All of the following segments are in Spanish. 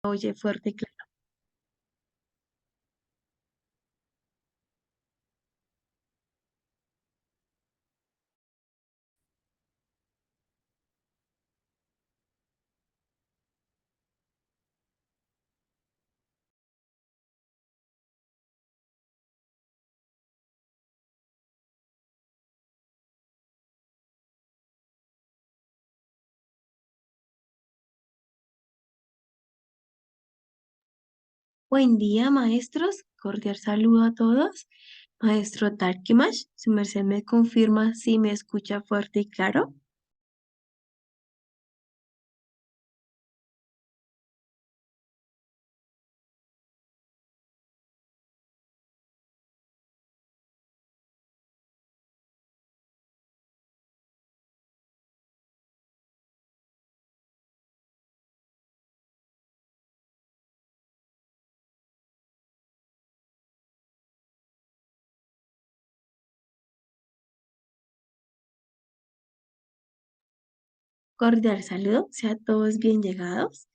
Oye, fuerte y claro. Buen día, maestros. Cordial saludo a todos. Maestro Talkimash, su merced me confirma si me escucha fuerte y claro. Cordial saludo, sean todos bien llegados.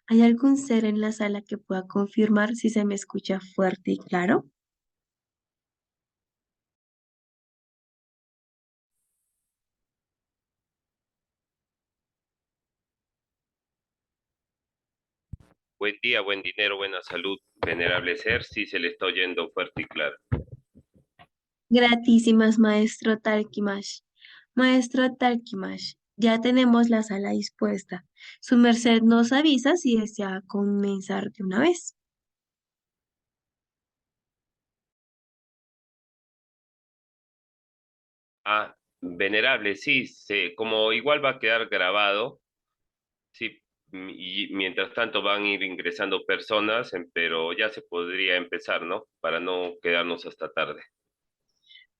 ¿Hay algún ser en la sala que pueda confirmar si se me escucha fuerte y claro? Buen día, buen dinero, buena salud, venerable ser, sí se le está oyendo fuerte y claro. Gratísimas, maestro Talkimash. Maestro Talkimash, ya tenemos la sala dispuesta. Su merced nos avisa si desea comenzar de una vez. Venerable, sí, como igual va a quedar grabado, sí, y mientras tanto van a ir ingresando personas, pero ya se podría empezar, ¿no? Para no quedarnos hasta tarde.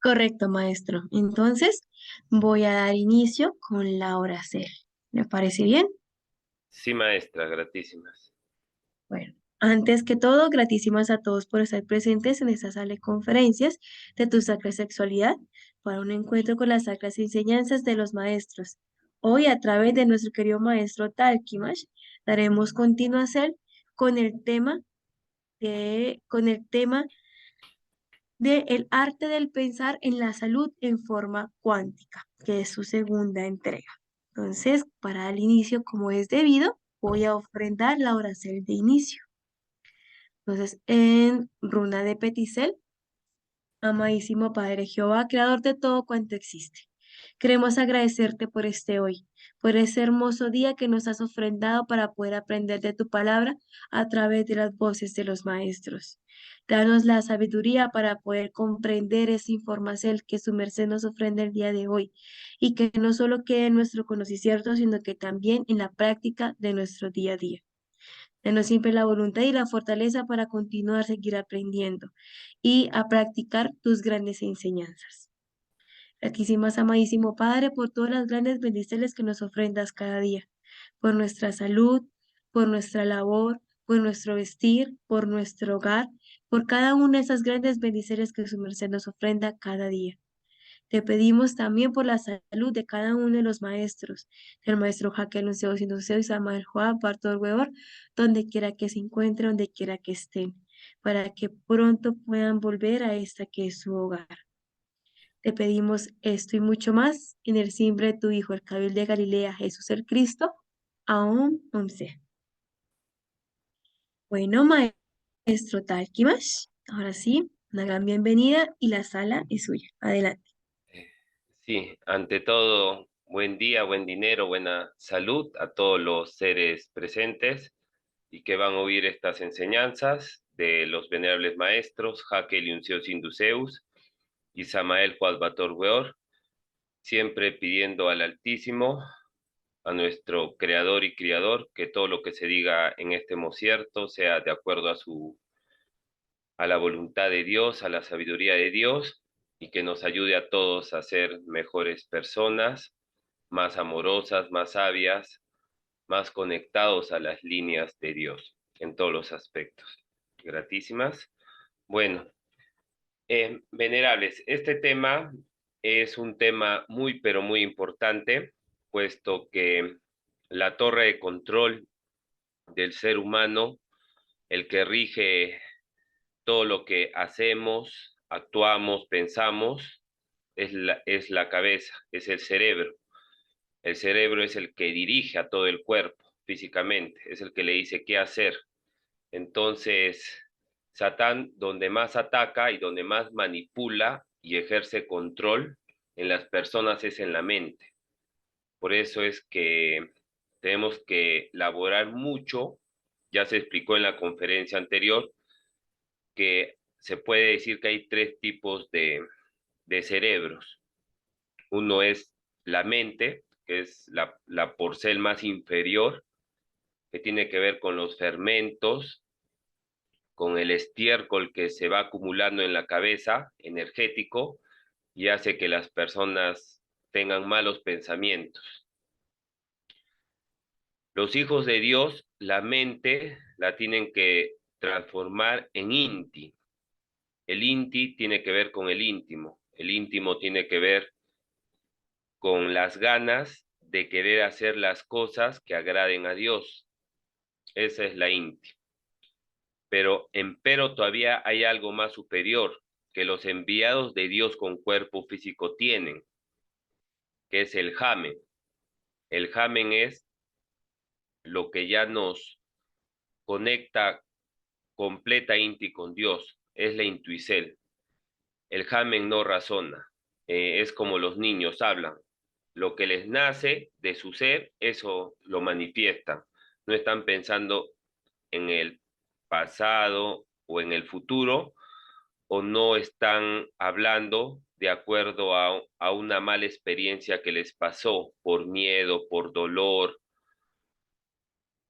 Correcto, maestro. Entonces, voy a dar inicio con la hora cero. ¿Le parece bien? Sí, maestra, gratísimas. Bueno, antes que todo, gratísimas a todos por estar presentes en esta sala de conferencias de tu sacra sexualidad para un encuentro con las sacras enseñanzas de los maestros. Hoy, a través de nuestro querido maestro Talkimash, daremos continuación con el tema de el arte del pensar en la salud en forma cuántica, que es su segunda entrega. Entonces, para el inicio, como es debido, voy a ofrendar la oración de inicio. Entonces, en runa de Peticel, amadísimo Padre Jehová, creador de todo cuanto existe. Queremos agradecerte por este hoy, por ese hermoso día que nos has ofrendado para poder aprender de tu palabra a través de las voces de los maestros. Danos la sabiduría para poder comprender esa información que su merced nos ofrenda el día de hoy y que no solo quede en nuestro conocimiento, sino que también en la práctica de nuestro día a día. Danos siempre la voluntad y la fortaleza para continuar, seguir aprendiendo y a practicar tus grandes enseñanzas. Gratísimas, amadísimo Padre, por todas las grandes bendiciones que nos ofrendas cada día, por nuestra salud, por nuestra labor, por nuestro vestir, por nuestro hogar, por cada una de esas grandes bendiciones que su merced nos ofrenda cada día. Te pedimos también por la salud de cada uno de los maestros, del maestro Jaque Luceo Sinuseo y Samuel Joab Bartol Weber, donde quiera que se encuentren, donde quiera que estén, para que pronto puedan volver a esta que es su hogar. Te pedimos esto y mucho más en el simbre de tu Hijo, el Cabil de Galilea, Jesús el Cristo. Aún 11. Bueno, maestro Talkimash, ahora sí, una gran bienvenida y la sala es suya. Adelante. Eh, Sí, ante todo, buen día, buen dinero, buena salud a todos los seres presentes y que van a oír estas enseñanzas de los venerables maestros Jaque Liuncio Sinduceus y Samael Juadbator Weor, siempre pidiendo al Altísimo, a nuestro Creador y Criador, que todo lo que se diga en este mocierto sea de acuerdo a la voluntad de Dios, a la sabiduría de Dios, y que nos ayude a todos a ser mejores personas, más amorosas, más sabias, más conectados a las líneas de Dios en todos los aspectos. Gratísimas. Bueno, venerables, este tema es un tema muy, pero muy importante, puesto que la torre de control del ser humano, el que rige todo lo que hacemos, actuamos, pensamos, es la cabeza, es el cerebro. El cerebro es el que dirige a todo el cuerpo físicamente, es el que le dice qué hacer. Entonces, Satán, donde más ataca y donde más manipula y ejerce control en las personas es en la mente. Por eso es que tenemos que laborar mucho, ya se explicó en la conferencia anterior, que se puede decir que hay tres tipos de cerebros. Uno es la mente, que es la porcel más inferior, que tiene que ver con los fermentos, con el estiércol que se va acumulando en la cabeza, energético, y hace que las personas tengan malos pensamientos. Los hijos de Dios, la mente la tienen que transformar en inti. El inti tiene que ver con el íntimo. El íntimo tiene que ver con las ganas de querer hacer las cosas que agraden a Dios. Esa es la inti. Pero empero todavía hay algo más superior que los enviados de Dios con cuerpo físico tienen, que es el jamen. El jamen es lo que ya nos conecta completa inti con Dios, es la intuicel. El jamen no razona, es como los niños hablan. Lo que les nace de su ser, eso lo manifiestan. No están pensando en el pasado o en el futuro, o no están hablando de acuerdo a una mala experiencia que les pasó por miedo, por dolor.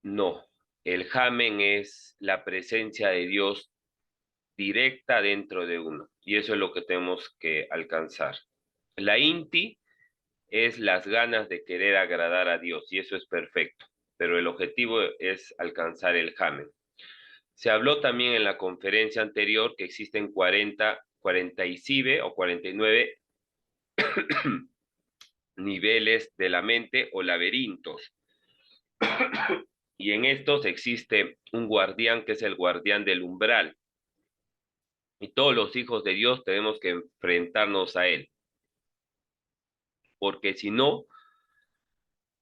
No, el jamen es la presencia de Dios directa dentro de uno y eso es lo que tenemos que alcanzar. La inti es las ganas de querer agradar a Dios y eso es perfecto, pero el objetivo es alcanzar el jamen. Se habló también en la conferencia anterior que existen 40 y sibe o 49 niveles de la mente o laberintos. Y en estos existe un guardián que es el guardián del umbral. Y todos los hijos de Dios tenemos que enfrentarnos a él. Porque si no,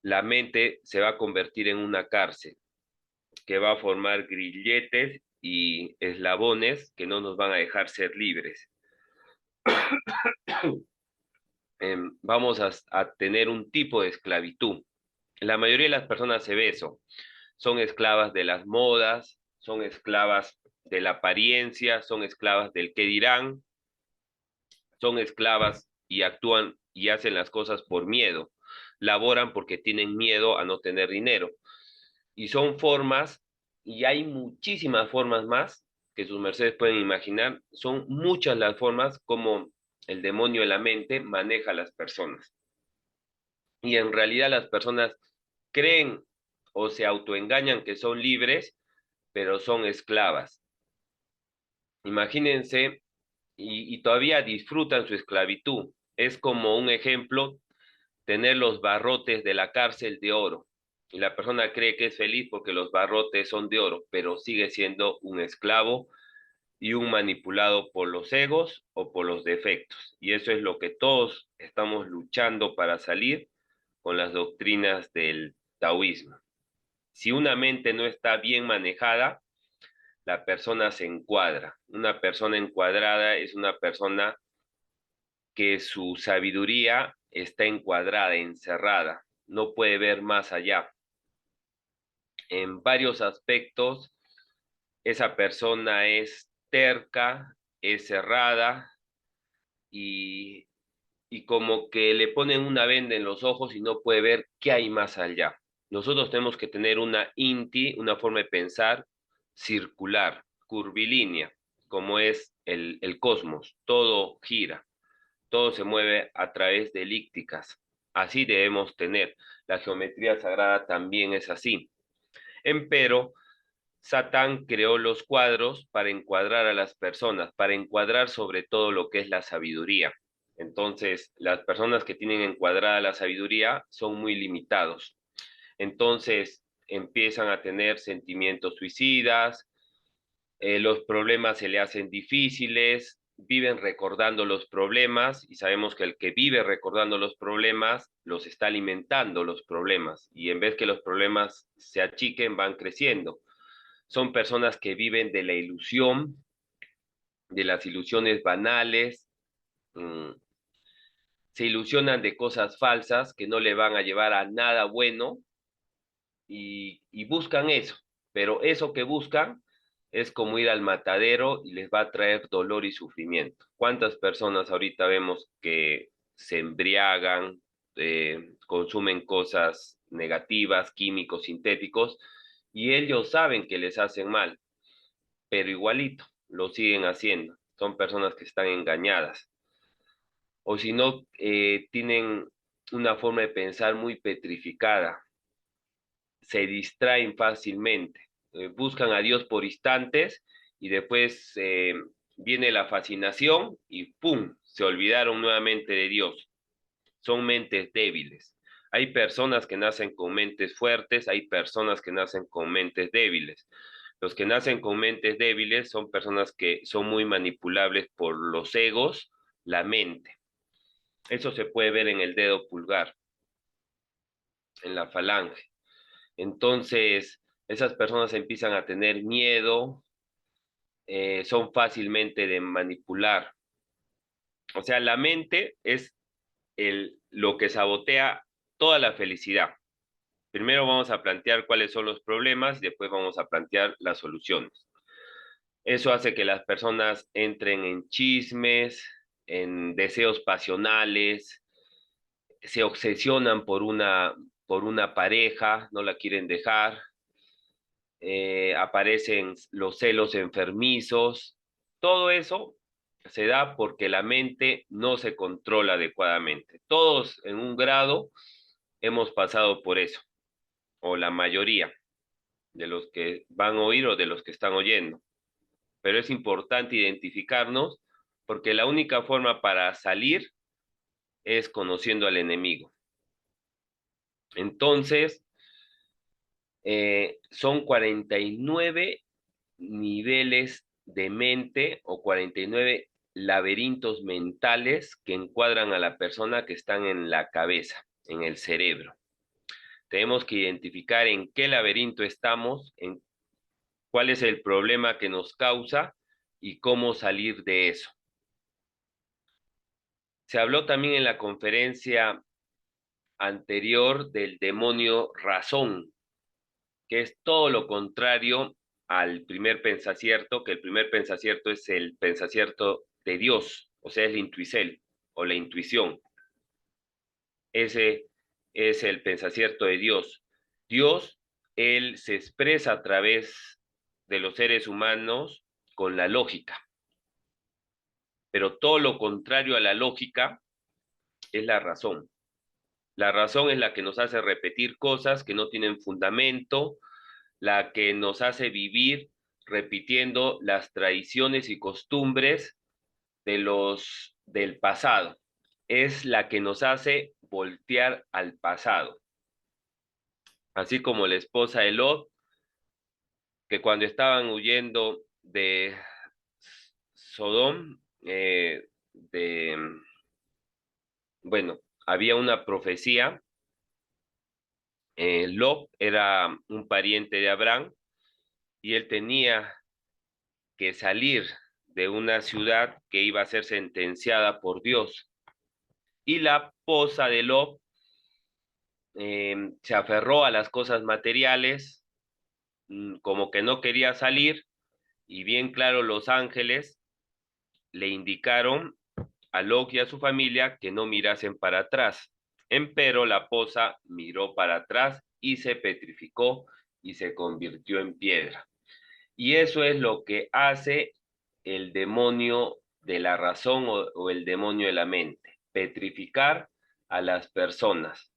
la mente se va a convertir en una cárcel que va a formar grilletes y eslabones que no nos van a dejar ser libres. Vamos a tener un tipo de esclavitud. La mayoría de las personas se ve eso. Son esclavas de las modas, son esclavas de la apariencia, son esclavas del qué dirán, son esclavas y actúan y hacen las cosas por miedo. Laboran porque tienen miedo a no tener dinero. Y son formas, y hay muchísimas formas más que sus mercedes pueden imaginar. Son muchas las formas como el demonio de la mente maneja a las personas. Y en realidad las personas creen o se autoengañan que son libres, pero son esclavas. Imagínense, y todavía disfrutan su esclavitud. Es como un ejemplo tener los barrotes de la cárcel de oro. Y la persona cree que es feliz porque los barrotes son de oro, pero sigue siendo un esclavo y un manipulado por los egos o por los defectos. Y eso es lo que todos estamos luchando para salir con las doctrinas del taoísmo. Si una mente no está bien manejada, la persona se encuadra. Una persona encuadrada es una persona que su sabiduría está encuadrada, encerrada, no puede ver más allá. En varios aspectos, esa persona es terca, es cerrada y, y como que le ponen una venda en los ojos y no puede ver qué hay más allá. Nosotros tenemos que tener una inti, una forma de pensar circular, curvilínea, como es el cosmos, todo gira. Todo se mueve a través de elípticas. Así debemos tener. La geometría sagrada también es así. Empero, Satán creó los cuadros para encuadrar a las personas, para encuadrar sobre todo lo que es la sabiduría. Entonces, las personas que tienen encuadrada la sabiduría son muy limitados. Entonces, empiezan a tener sentimientos suicidas, los problemas se le hacen difíciles, viven recordando los problemas y sabemos que el que vive recordando los problemas los está alimentando los problemas y en vez que los problemas se achiquen van creciendo. Son personas que viven de la ilusión, de las ilusiones banales, mmm, se ilusionan de cosas falsas que no le van a llevar a nada bueno y buscan eso, pero eso que buscan es como ir al matadero y les va a traer dolor y sufrimiento. ¿Cuántas personas ahorita vemos que se embriagan, consumen cosas negativas, químicos, sintéticos, y ellos saben que les hacen mal, pero igualito lo siguen haciendo? Son personas que están engañadas. O si no, tienen una forma de pensar muy petrificada, se distraen fácilmente, buscan a Dios por instantes y después viene la fascinación y ¡pum! Se olvidaron nuevamente de Dios. Son mentes débiles. Hay personas que nacen con mentes fuertes, hay personas que nacen con mentes débiles. Los que nacen con mentes débiles son personas que son muy manipulables por los egos, la mente. Eso se puede ver en el dedo pulgar, en la falange. Entonces, esas personas empiezan a tener miedo, son fácilmente de manipular. O sea, la mente es lo que sabotea toda la felicidad. Primero vamos a plantear cuáles son los problemas y después vamos a plantear las soluciones. Eso hace que las personas entren en chismes, en deseos pasionales, se obsesionan por una pareja, no la quieren dejar, aparecen los celos enfermizos. Todo eso se da porque la mente no se controla adecuadamente. Todos en un grado hemos pasado por eso, o la mayoría de los que van a oír o de los que están oyendo. Pero es importante identificarnos porque la única forma para salir es conociendo al enemigo. Entonces, son 49 niveles de mente o 49 laberintos mentales que encuadran a la persona que están en la cabeza, en el cerebro. Tenemos que identificar en qué laberinto estamos, en cuál es el problema que nos causa y cómo salir de eso. Se habló también en la conferencia anterior del demonio razón, que es todo lo contrario al primer pensacierto, que el primer pensacierto es el pensacierto de Dios, o sea, es la intuicel o la intuición. Ese es el pensacierto de Dios. Dios, Él se expresa a través de los seres humanos con la lógica, pero todo lo contrario a la lógica es la razón. La razón es la que nos hace repetir cosas que no tienen fundamento, la que nos hace vivir repitiendo las tradiciones y costumbres del pasado. Es la que nos hace voltear al pasado. Así como la esposa de Lot, que cuando estaban huyendo de Sodom, bueno, había una profecía. Lot era un pariente de Abraham y él tenía que salir de una ciudad que iba a ser sentenciada por Dios. Y la esposa de Lot se aferró a las cosas materiales, como que no quería salir, y bien claro los ángeles le indicaron a Lot y a su familia que no mirasen para atrás. Empero la esposa miró para atrás y se petrificó y se convirtió en piedra. Y eso es lo que hace el demonio de la razón o el demonio de la mente, petrificar a las personas,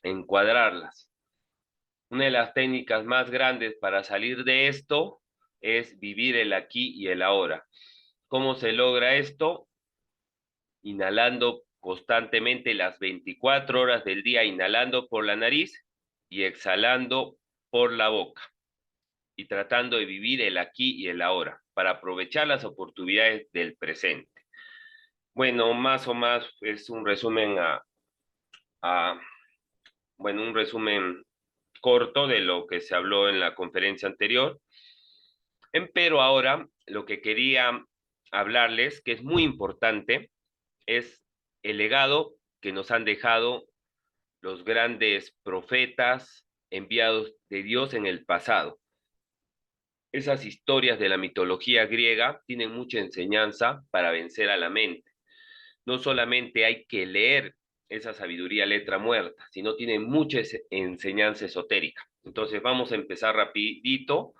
encuadrarlas. Una de las técnicas más grandes para salir de esto es vivir el aquí y el ahora. ¿Cómo se logra esto? Inhalando constantemente las 24 horas del día, inhalando por la nariz y exhalando por la boca y tratando de vivir el aquí y el ahora para aprovechar las oportunidades del presente. Bueno, más o más es un resumen bueno, un resumen corto de lo que se habló en la conferencia anterior. Pero ahora lo que quería hablarles, que es muy importante, es el legado que nos han dejado los grandes profetas enviados de Dios en el pasado. Esas historias de la mitología griega tienen mucha enseñanza para vencer a la mente. No solamente hay que leer esa sabiduría letra muerta, sino tiene mucha enseñanza esotérica. Entonces vamos a empezar rapidito,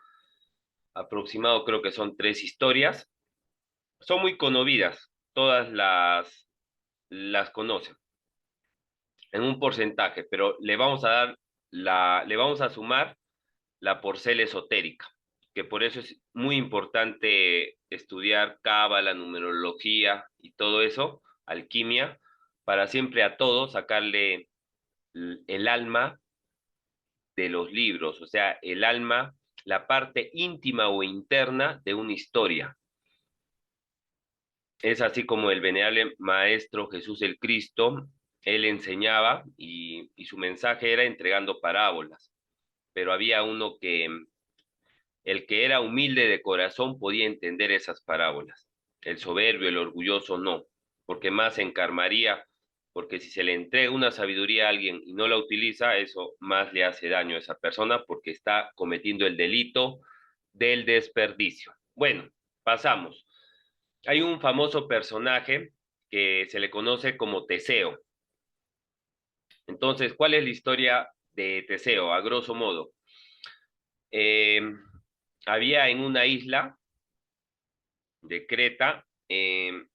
aproximado creo que son 3 historias. Son muy conocidas, todas las conocen en un porcentaje, pero le vamos a sumar la porcela esotérica, que por eso es muy importante estudiar cábala, numerología y todo eso, alquimia, para siempre a todos sacarle el alma de los libros, o sea, el alma, la parte íntima o interna de una historia. Es así como el venerable Maestro Jesús el Cristo, él enseñaba y su mensaje era entregando parábolas, pero había uno que, el que era humilde de corazón podía entender esas parábolas, el soberbio, el orgulloso no, porque más se encarmaría, porque si se le entrega una sabiduría a alguien y no la utiliza, eso más le hace daño a esa persona porque está cometiendo el delito del desperdicio. Bueno, pasamos. Hay un famoso personaje que se le conoce como Teseo. Entonces, ¿cuál es la historia de Teseo? A grosso modo, eh, había en una isla de Creta, el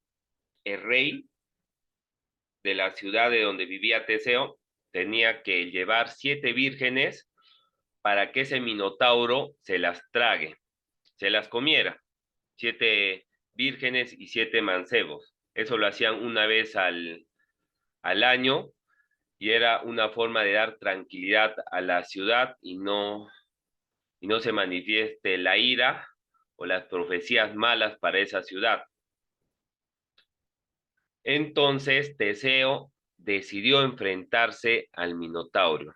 rey de la ciudad de donde vivía Teseo tenía que llevar 7 vírgenes para que ese minotauro se las trague, se las comiera. 7 vírgenes y 7 mancebos. Eso lo hacían una vez al año y era una forma de dar tranquilidad a la ciudad y no se manifieste la ira o las profecías malas para esa ciudad. Entonces Teseo decidió enfrentarse al Minotauro.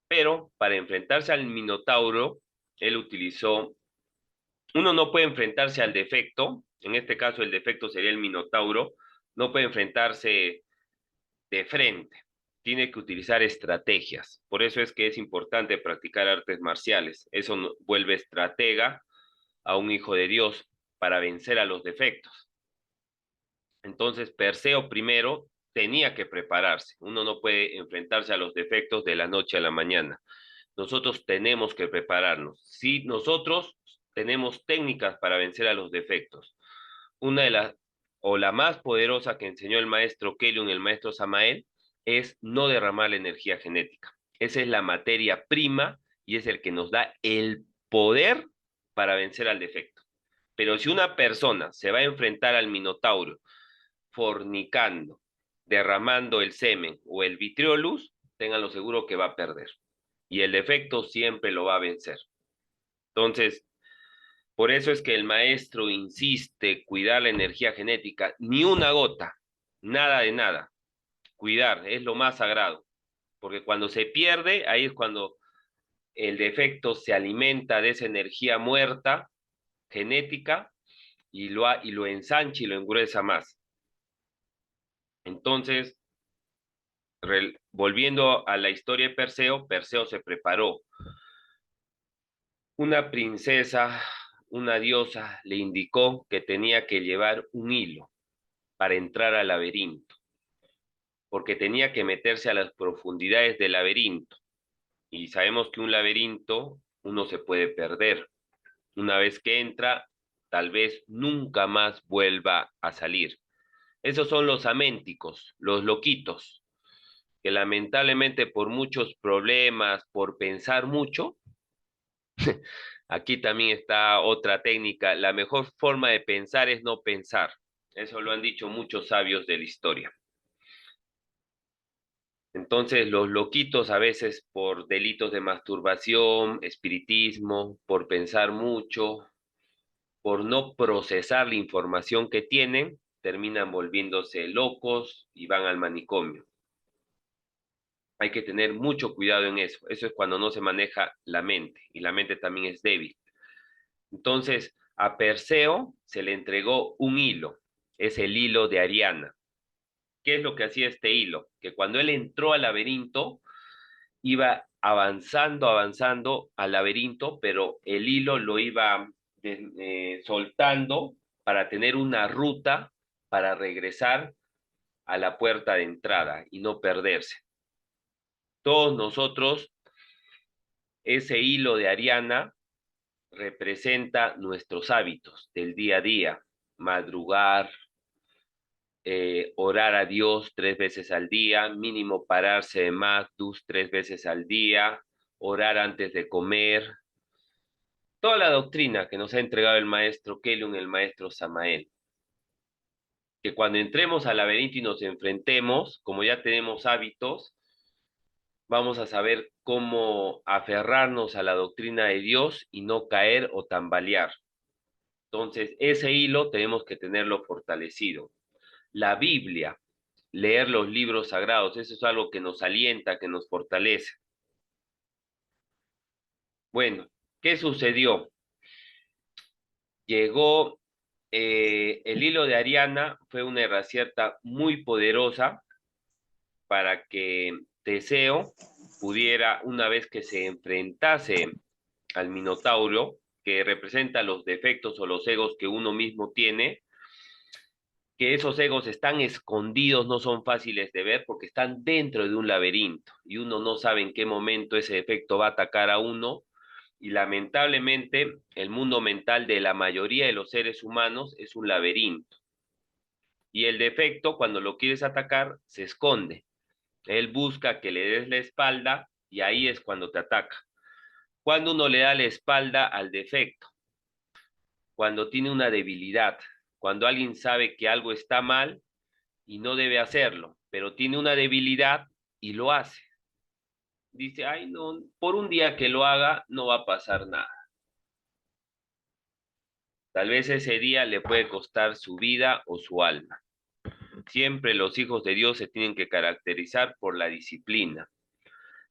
Pero para enfrentarse al Minotauro, él utilizó, uno no puede enfrentarse al defecto, en este caso el defecto sería el Minotauro, no puede enfrentarse de frente, tiene que utilizar estrategias. Por eso es que es importante practicar artes marciales. Eso vuelve estratega a un hijo de Dios para vencer a los defectos. Entonces, Perseo primero tenía que prepararse. Uno no puede enfrentarse a los defectos de la noche a la mañana. Nosotros tenemos que prepararnos. Sí, nosotros tenemos técnicas para vencer a los defectos. Una de las, o la más poderosa que enseñó el maestro Kellum, el maestro Samael, es no derramar la energía genética. Esa es la materia prima y es el que nos da el poder para vencer al defecto. Pero si una persona se va a enfrentar al minotauro fornicando, derramando el semen o el vitriolus, ténganlo seguro que va a perder. Y el defecto siempre lo va a vencer. Entonces, por eso es que el maestro insiste cuidar la energía genética, ni una gota, nada de nada. Cuidar es lo más sagrado, porque cuando se pierde, ahí es cuando el defecto se alimenta de esa energía muerta genética y lo ensancha y lo engruesa más. Entonces, volviendo a la historia de Perseo, Perseo se preparó. Una princesa, una diosa, le indicó que tenía que llevar un hilo para entrar al laberinto, porque tenía que meterse a las profundidades del laberinto. Y sabemos que un laberinto uno se puede perder. Una vez que entra, tal vez nunca más vuelva a salir. Esos son los aménticos, los loquitos, que lamentablemente por muchos problemas, por pensar mucho, aquí también está otra técnica, la mejor forma de pensar es no pensar. Eso lo han dicho muchos sabios de la historia. Entonces, los loquitos a veces por delitos de masturbación, espiritismo, por pensar mucho, por no procesar la información que tienen, terminan volviéndose locos y van al manicomio. Hay que tener mucho cuidado en eso. Eso es cuando no se maneja la mente y la mente también es débil. Entonces, a Perseo se le entregó un hilo, es el hilo de Ariana. ¿Qué es lo que hacía este hilo? Que cuando él entró al laberinto, iba avanzando, avanzando al laberinto, pero el hilo lo iba soltando para tener una ruta para regresar a la puerta de entrada y no perderse. Todos nosotros, ese hilo de Ariana representa nuestros hábitos del día a día, madrugar, orar a Dios 3 veces al día, mínimo pararse de Magdus 3 veces al día, orar antes de comer, toda la doctrina que nos ha entregado el maestro Kelun, el maestro Samael, que cuando entremos al laberinto y nos enfrentemos, como ya tenemos hábitos, vamos a saber cómo aferrarnos a la doctrina de Dios y no caer o tambalear. Entonces, ese hilo tenemos que tenerlo fortalecido. La Biblia, leer los libros sagrados, eso es algo que nos alienta, que nos fortalece. Bueno, ¿qué sucedió? Llegó el hilo de Ariana, fue una herramienta muy poderosa para que Teseo pudiera, una vez que se enfrentase al Minotauro, que representa los defectos o los egos que uno mismo tiene, que esos egos están escondidos, no son fáciles de ver porque están dentro de un laberinto y uno no sabe en qué momento ese defecto va a atacar a uno y lamentablemente el mundo mental de la mayoría de los seres humanos es un laberinto y el defecto cuando lo quieres atacar se esconde. Él busca que le des la espalda y ahí es cuando te ataca. Cuando uno le da la espalda al defecto, cuando tiene una debilidad, cuando alguien sabe que algo está mal y no debe hacerlo, pero tiene una debilidad y lo hace. Dice, ay, no, por un día que lo haga no va a pasar nada. Tal vez ese día le puede costar su vida o su alma. Siempre los hijos de Dios se tienen que caracterizar por la disciplina,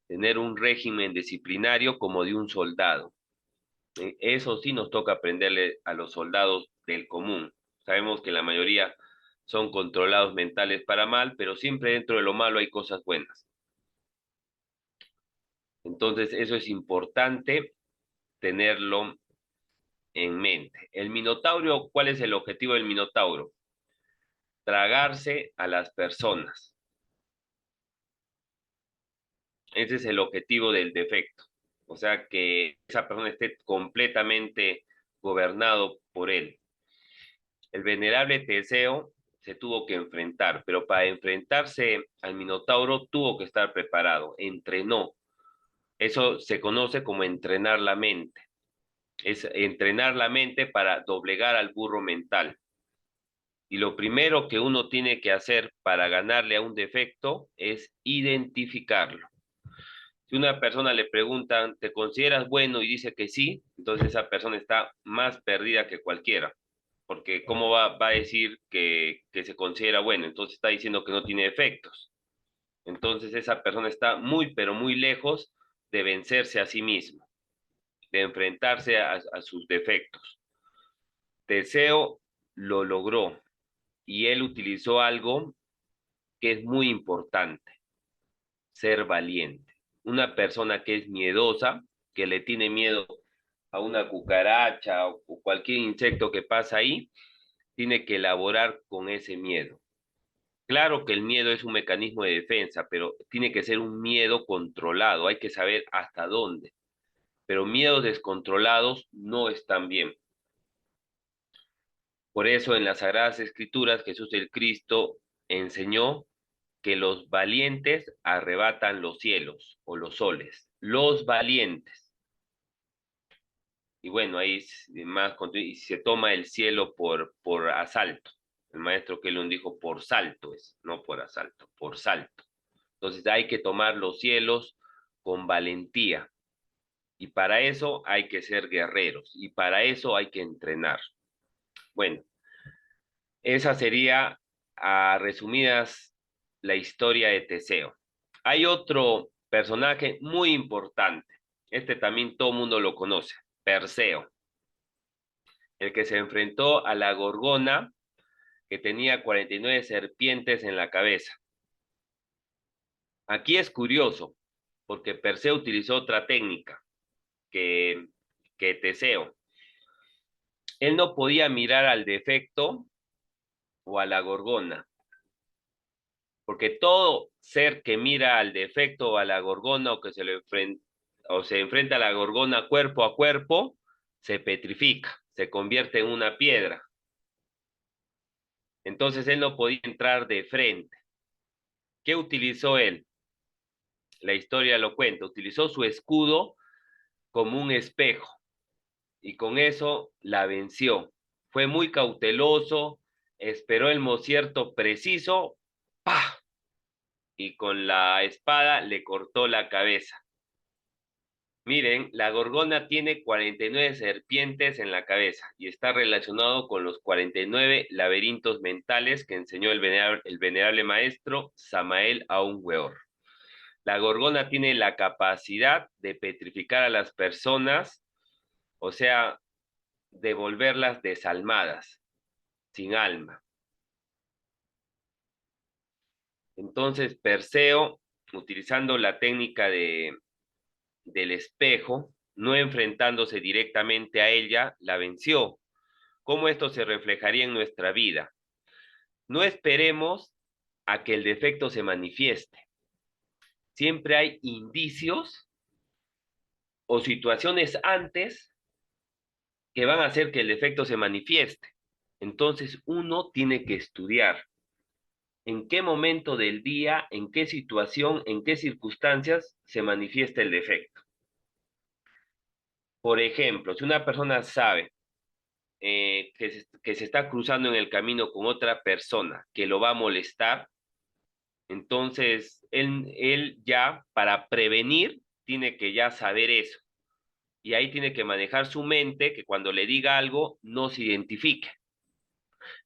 tener un régimen disciplinario como de un soldado. Eso sí nos toca aprenderle a los soldados del común. Sabemos que la mayoría son controlados mentales para mal, pero siempre dentro de lo malo hay cosas buenas. Entonces, eso es importante tenerlo en mente. El minotauro, ¿cuál es el objetivo del minotauro? Tragarse a las personas. Ese es el objetivo del defecto. O sea, que esa persona esté completamente gobernado por él. El venerable Teseo se tuvo que enfrentar, pero para enfrentarse al minotauro tuvo que estar preparado, entrenó. Eso se conoce como entrenar la mente. Es entrenar la mente para doblegar al burro mental. Y lo primero que uno tiene que hacer para ganarle a un defecto es identificarlo. Si una persona le preguntan, ¿te consideras bueno? Y dice que sí, entonces esa persona está más perdida que cualquiera. Porque ¿cómo va a decir que se considera bueno? Entonces está diciendo que no tiene defectos. Entonces esa persona está muy, pero muy lejos de vencerse a sí mismo, de enfrentarse a sus defectos. Teseo lo logró y él utilizó algo que es muy importante, ser valiente. Una persona que es miedosa, que le tiene miedo a una cucaracha o cualquier insecto que pasa ahí, tiene que elaborar con ese miedo. Claro que el miedo es un mecanismo de defensa, pero tiene que ser un miedo controlado, hay que saber hasta dónde. Pero miedos descontrolados no están bien. Por eso en las Sagradas Escrituras Jesús el Cristo enseñó que los valientes arrebatan los cielos o los soles. Los valientes. Y bueno, ahí más y se toma el cielo por asalto. El maestro Kelun dijo por salto es, no por asalto, por salto. Entonces hay que tomar los cielos con valentía. Y para eso hay que ser guerreros. Y para eso hay que entrenar. Bueno, esa sería, a resumidas, la historia de Teseo. Hay otro personaje muy importante. Este también todo el mundo lo conoce. Perseo, el que se enfrentó a la Gorgona, que tenía 49 serpientes en la cabeza. Aquí es curioso, porque Perseo utilizó otra técnica que, que Teseo. Él no podía mirar al defecto o a la Gorgona, porque todo ser que mira al defecto o a la Gorgona o que se enfrenta a la Gorgona cuerpo a cuerpo, se petrifica, se convierte en una piedra. Entonces él no podía entrar de frente. ¿Qué utilizó él? La historia lo cuenta. Utilizó su escudo como un espejo y con eso la venció. Fue muy cauteloso, esperó el mocierto preciso, ¡pah! Y con la espada le cortó la cabeza. Miren, la gorgona tiene 49 serpientes en la cabeza y está relacionado con los 49 laberintos mentales que enseñó el venerable maestro Samael Aun Weor. La gorgona tiene la capacidad de petrificar a las personas, o sea, de volverlas desalmadas, sin alma. Entonces, Perseo, utilizando la técnica del espejo, no enfrentándose directamente a ella, la venció. ¿Cómo esto se reflejaría en nuestra vida? No esperemos a que el defecto se manifieste. Siempre hay indicios o situaciones antes que van a hacer que el defecto se manifieste. Entonces uno tiene que estudiar en qué momento del día, en qué situación, en qué circunstancias se manifiesta el defecto. Por ejemplo, si una persona sabe que se está cruzando en el camino con otra persona que lo va a molestar, entonces él ya para prevenir tiene que ya saber eso. Y ahí tiene que manejar su mente, que cuando le diga algo no se identifique.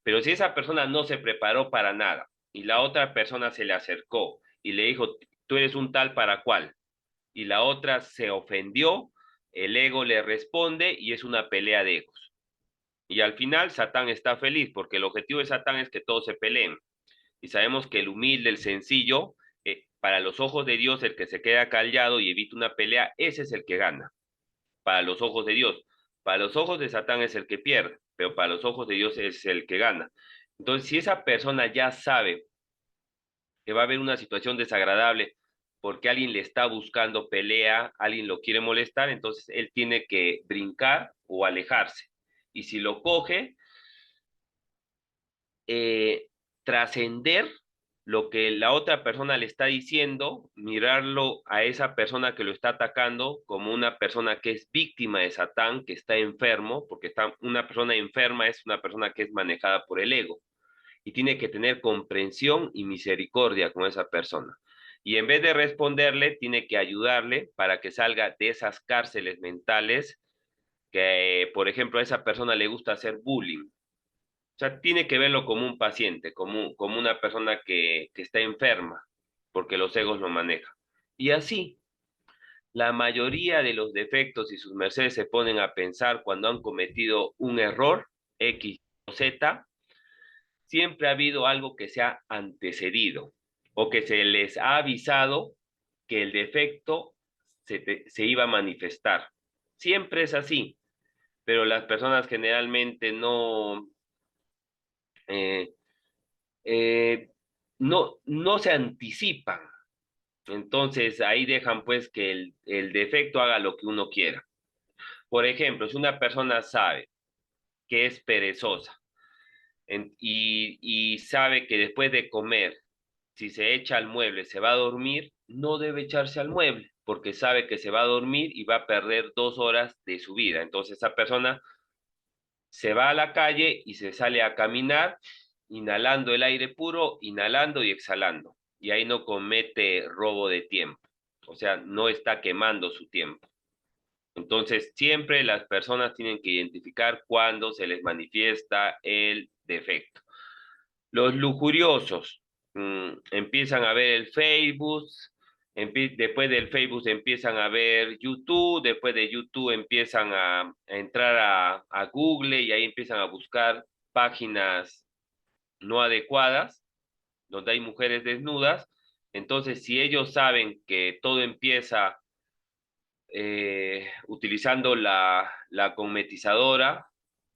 Pero si esa persona no se preparó para nada y la otra persona se le acercó y le dijo, tú eres un tal para cual, y la otra se ofendió, el ego le responde y es una pelea de egos. Y al final Satán está feliz porque el objetivo de Satán es que todos se peleen. Y sabemos que el humilde, el sencillo, para los ojos de Dios, el que se queda callado y evita una pelea, ese es el que gana. Para los ojos de Dios. Para los ojos de Satán es el que pierde, pero para los ojos de Dios es el que gana. Entonces, si esa persona ya sabe que va a haber una situación desagradable porque alguien le está buscando pelea, alguien lo quiere molestar, entonces él tiene que brincar o alejarse. Y si lo coge, trascender lo que la otra persona le está diciendo, mirarlo a esa persona que lo está atacando como una persona que es víctima de Satán, que está enfermo, porque una persona enferma es una persona que es manejada por el ego y tiene que tener comprensión y misericordia con esa persona. Y en vez de responderle, tiene que ayudarle para que salga de esas cárceles mentales que, por ejemplo, a esa persona le gusta hacer bullying. O sea, tiene que verlo como un paciente, como una persona que está enferma, porque los egos lo manejan. Y así, la mayoría de los defectos y sus mercedes se ponen a pensar cuando han cometido un error, X o Z, siempre ha habido algo que se ha antecedido o que se les ha avisado que el defecto se iba a manifestar. Siempre es así, pero las personas generalmente eh, eh, no se anticipan. Entonces ahí dejan pues que el defecto haga lo que uno quiera. Por ejemplo, si una persona sabe que es perezosa y sabe que después de comer, si se echa al mueble se va a dormir, no debe echarse al mueble porque sabe que se va a dormir y va a perder 2 horas de su vida. Entonces esa persona se va a la calle y se sale a caminar, inhalando el aire puro, inhalando y exhalando. y ahí no comete robo de tiempo. O sea, no está quemando su tiempo. Entonces, siempre las personas tienen que identificar cuándo se les manifiesta el defecto. Los lujuriosos empiezan a ver el Facebook, después del Facebook empiezan a ver YouTube, después de YouTube empiezan a entrar a Google y ahí empiezan a buscar páginas no adecuadas, donde hay mujeres desnudas. Entonces, si ellos saben que todo empieza utilizando la cosmetizadora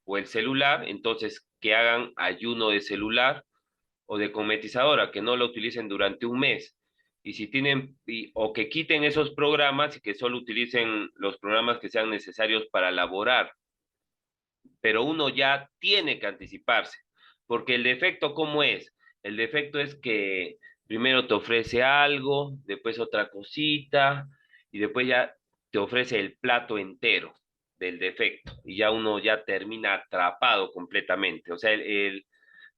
o el celular, entonces que hagan ayuno de celular o de cosmetizadora, que no lo utilicen durante un mes. Y si tienen, o que quiten esos programas y que solo utilicen los programas que sean necesarios para laborar. Pero uno ya tiene que anticiparse, porque el defecto, ¿cómo es? El defecto es que primero te ofrece algo, después otra cosita, y después ya te ofrece el plato entero del defecto, y ya uno ya termina atrapado completamente. O sea,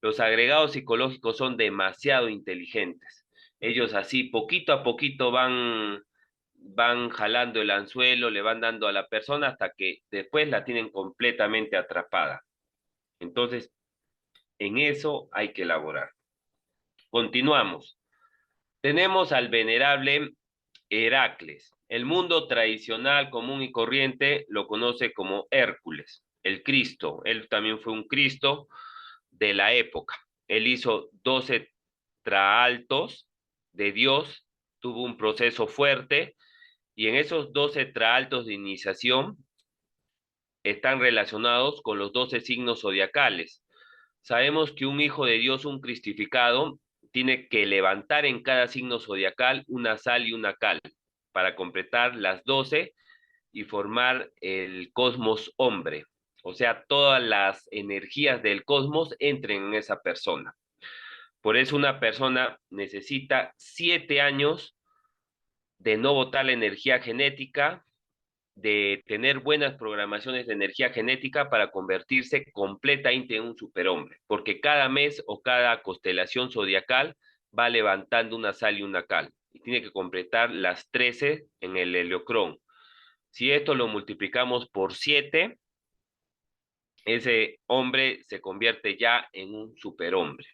los agregados psicológicos son demasiado inteligentes. Ellos así poquito a poquito van jalando el anzuelo, le van dando a la persona hasta que después la tienen completamente atrapada. Entonces, en eso hay que elaborar. Continuamos. Tenemos al venerable Heracles. El mundo tradicional, común y corriente lo conoce como Hércules, el Cristo. Él también fue un Cristo de la época. Él hizo 12 traaltos de Dios, tuvo un proceso fuerte y en esos 12 traaltos de iniciación están relacionados con los 12 signos zodiacales. Sabemos que un hijo de Dios, un cristificado, tiene que levantar en cada signo zodiacal una sal y una cal para completar las 12 y formar el cosmos hombre. O sea, todas las energías del cosmos entren en esa persona. Por eso una persona necesita 7 años de no botar la energía genética, de tener buenas programaciones de energía genética para convertirse completamente en un superhombre, porque cada mes o cada constelación zodiacal va levantando una sal y una cal, y tiene que completar las 13 en el heliocrón. Si esto lo multiplicamos por 7, ese hombre se convierte ya en un superhombre.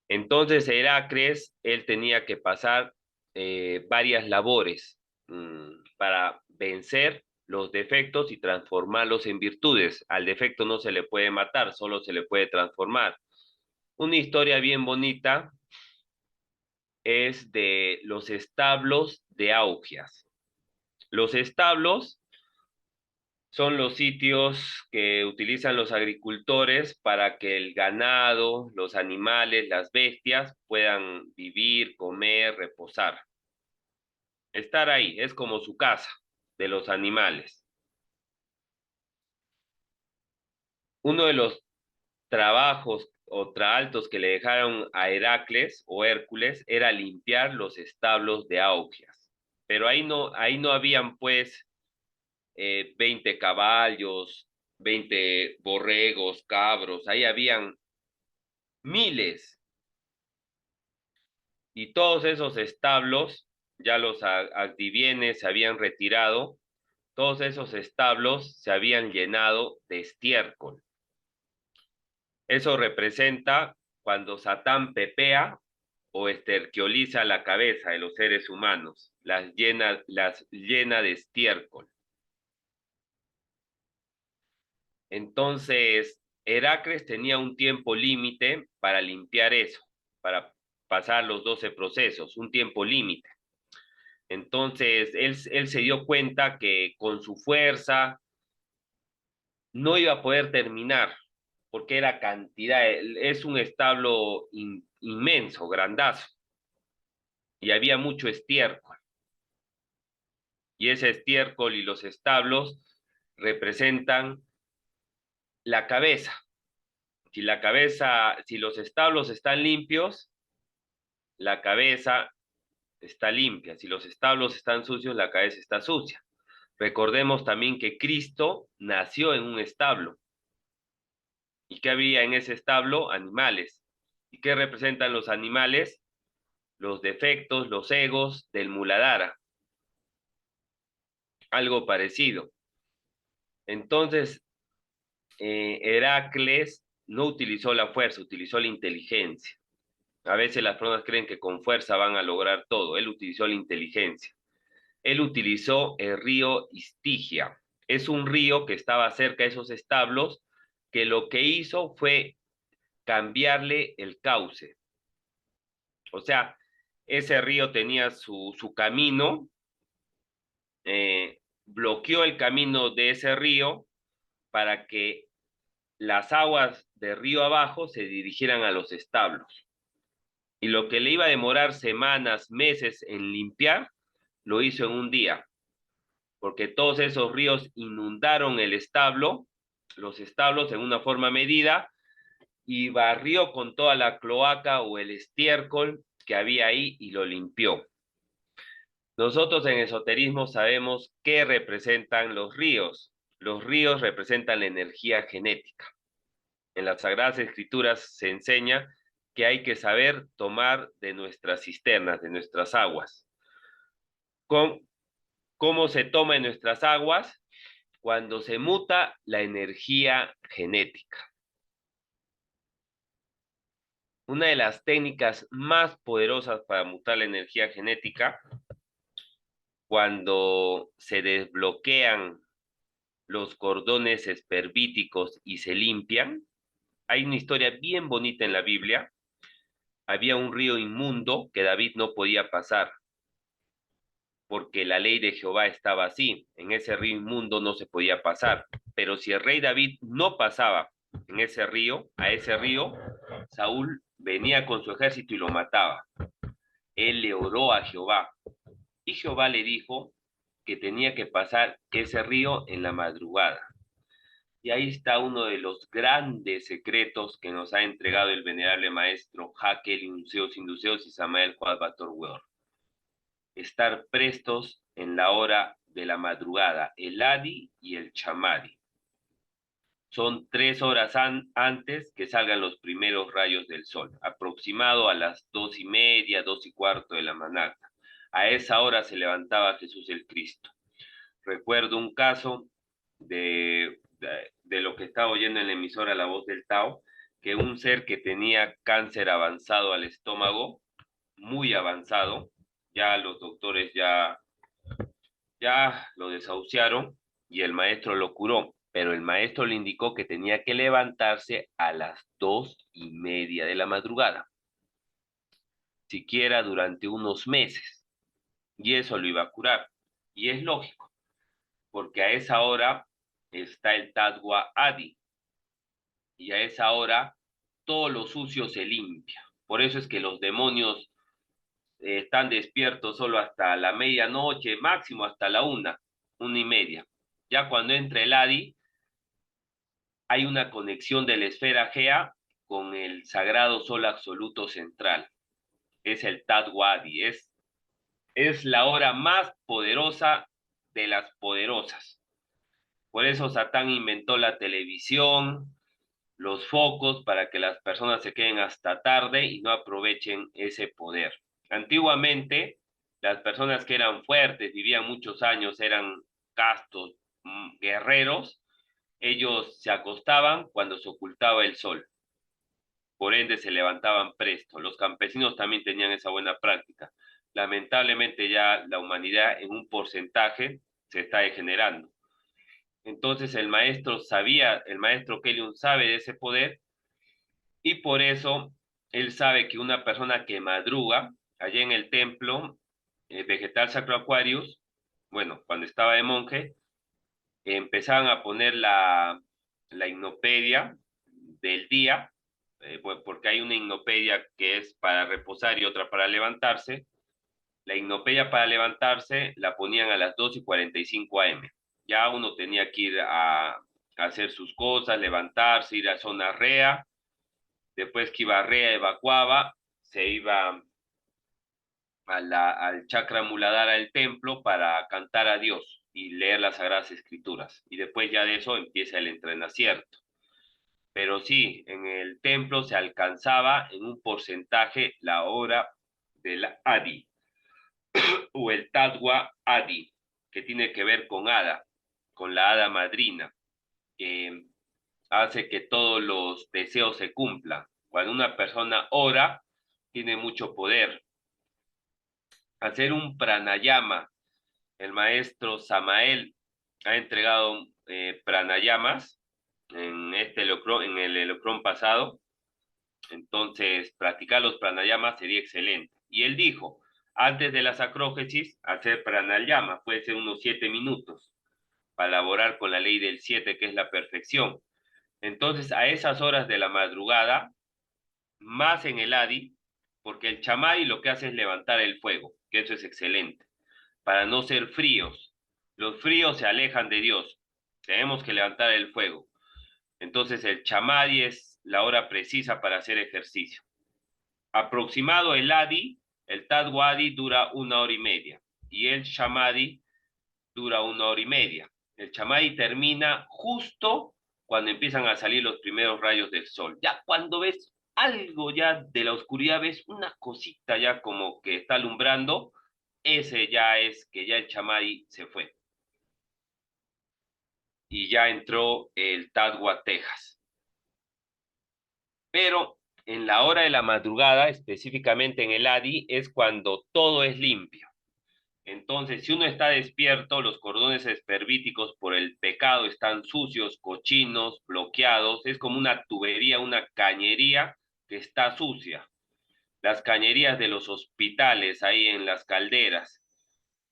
Entonces Heracles, él tenía que pasar varias labores para vencer los defectos y transformarlos en virtudes. Al defecto no se le puede matar, solo se le puede transformar. Una historia bien bonita es de los establos de Augias. Los establos son los sitios que utilizan los agricultores para que el ganado, los animales, las bestias puedan vivir, comer, reposar. Estar ahí es como su casa de los animales. Uno de los trabajos o traaltos que le dejaron a Heracles o Hércules era limpiar los establos de Augias. Pero ahí no habían pues 20 caballos, 20 borregos, cabros, ahí habían miles. Y todos esos establos, ya los adivienes se habían retirado, todos esos establos se habían llenado de estiércol. Eso representa cuando Satán pepea o esterquioliza la cabeza de los seres humanos, las llena de estiércol. Entonces, Heracles tenía un tiempo límite para limpiar eso, para pasar los 12 procesos, un tiempo límite. Entonces, él se dio cuenta que con su fuerza no iba a poder terminar, porque era cantidad, es un establo inmenso, grandazo, y había mucho estiércol. Y ese estiércol y los establos representan la cabeza. Si los establos están limpios, la cabeza está limpia. Si los establos están sucios, la cabeza está sucia. Recordemos también que Cristo nació en un establo. ¿Y qué había en ese establo? Animales. ¿Y qué representan los animales? los defectos, los egos del Muladhara. Algo parecido. Entonces, Heracles no utilizó la fuerza, utilizó la inteligencia. A veces las personas creen que con fuerza van a lograr todo. Él utilizó la inteligencia. Él utilizó el río Istigia. Es un río que estaba cerca de esos establos, que lo que hizo fue cambiarle el cauce. O sea, ese río tenía su camino, bloqueó el camino de ese río para que las aguas de río abajo se dirigieran a los establos. Y lo que le iba a demorar semanas, meses en limpiar, lo hizo en un día, porque todos esos ríos inundaron los establos en una forma medida, y barrió con toda la cloaca o el estiércol que había ahí y lo limpió. Nosotros en esoterismo sabemos qué representan los ríos. Los ríos representan la energía genética. En las Sagradas Escrituras se enseña que hay que saber tomar de nuestras cisternas, de nuestras aguas. ¿Cómo se toma en nuestras aguas? Cuando se muta la energía genética. Una de las técnicas más poderosas para mutar la energía genética, cuando se desbloquean los cordones espervíticos y se limpian. Hay una historia bien bonita en la Biblia. Había un río inmundo que David no podía pasar, porque la ley de Jehová estaba así. En ese río inmundo no se podía pasar. Pero si el rey David no pasaba en ese río, a ese río, Saúl venía con su ejército y lo mataba. Él le oró a Jehová, y Jehová le dijo que tenía que pasar ese río en la madrugada. Y ahí está uno de los grandes secretos que nos ha entregado el venerable maestro Hakel Inuncios Induceos y Samael Juan Weor. Estar prestos en la hora de la madrugada, el Adi y el Chamadi. Son 3 horas antes que salgan los primeros rayos del sol, aproximado a las 2:30, 2:15 de la mañana. A esa hora se levantaba Jesús el Cristo. Recuerdo un caso de lo que estaba oyendo en la emisora La Voz del Tao, que un ser que tenía cáncer avanzado al estómago, muy avanzado, ya los doctores ya lo desahuciaron y el maestro lo curó, pero el maestro le indicó que tenía que levantarse a las 2:30 de la madrugada, siquiera durante unos meses, y eso lo iba a curar. Y es lógico, porque a esa hora está el Tadwa Adi, y a esa hora todo lo sucio se limpia. Por eso es que los demonios están despiertos solo hasta la medianoche, máximo hasta la 1:30. Ya cuando entra el Adi, hay una conexión de la esfera Gea con el sagrado sol absoluto central. Es el Tadwa Adi, es la hora más poderosa de las poderosas. Por eso Satán inventó la televisión, los focos, para que las personas se queden hasta tarde y no aprovechen ese poder. Antiguamente, las personas que eran fuertes, vivían muchos años, eran castos, guerreros, ellos se acostaban cuando se ocultaba el sol. Por ende, se levantaban presto. Los campesinos también tenían esa buena práctica. Lamentablemente ya la humanidad en un porcentaje se está degenerando. Entonces el maestro Keliun sabe de ese poder, y por eso él sabe que una persona que madruga allá en el templo Vegetal Sacro Aquarius, bueno, cuando estaba de monje, empezaban a poner la himnopedia del día, porque hay una himnopedia que es para reposar y otra para levantarse. La himnopedia para levantarse la ponían a las 2:45 AM. Ya uno tenía que ir a hacer sus cosas, levantarse, ir a zona REA. Después que iba a REA, evacuaba, se iba al chakra muladhara del templo para cantar a Dios y leer las Sagradas Escrituras. Y después ya de eso empieza el entrenacierto. Pero sí, en el templo se alcanzaba en un porcentaje la hora del Adi, o el Tadwa Adi, que tiene que ver con Hada, con la hada madrina, que hace que todos los deseos se cumplan. Cuando una persona ora, tiene mucho poder. Hacer un pranayama, el maestro Samael ha entregado pranayamas en el Elocrón pasado. Entonces, practicar los pranayamas sería excelente. Y él dijo, antes de la sacrógesis, hacer pranayama, puede ser unos 7 minutos, para elaborar con la ley del 7, que es la perfección. Entonces, a esas horas de la madrugada, más en el Adi, porque el chamay lo que hace es levantar el fuego, que eso es excelente, para no ser fríos. Los fríos se alejan de Dios. Tenemos que levantar el fuego. Entonces, el chamay es la hora precisa para hacer ejercicio. Aproximado el Adi, el Tadwadi dura 1 hora y media y el Shamadi dura 1 hora y media. El Shamadi termina justo cuando empiezan a salir los primeros rayos del sol. Ya cuando ves algo ya de la oscuridad, ves una cosita ya como que está alumbrando, ese ya es que ya el Shamadi se fue. Y ya entró el Tadwa Texas. Pero en la hora de la madrugada, específicamente en el Adi, es cuando todo es limpio. Entonces, si uno está despierto, los cordones espervíticos por el pecado están sucios, cochinos, bloqueados. Es como una tubería, una cañería que está sucia. Las cañerías de los hospitales ahí en las calderas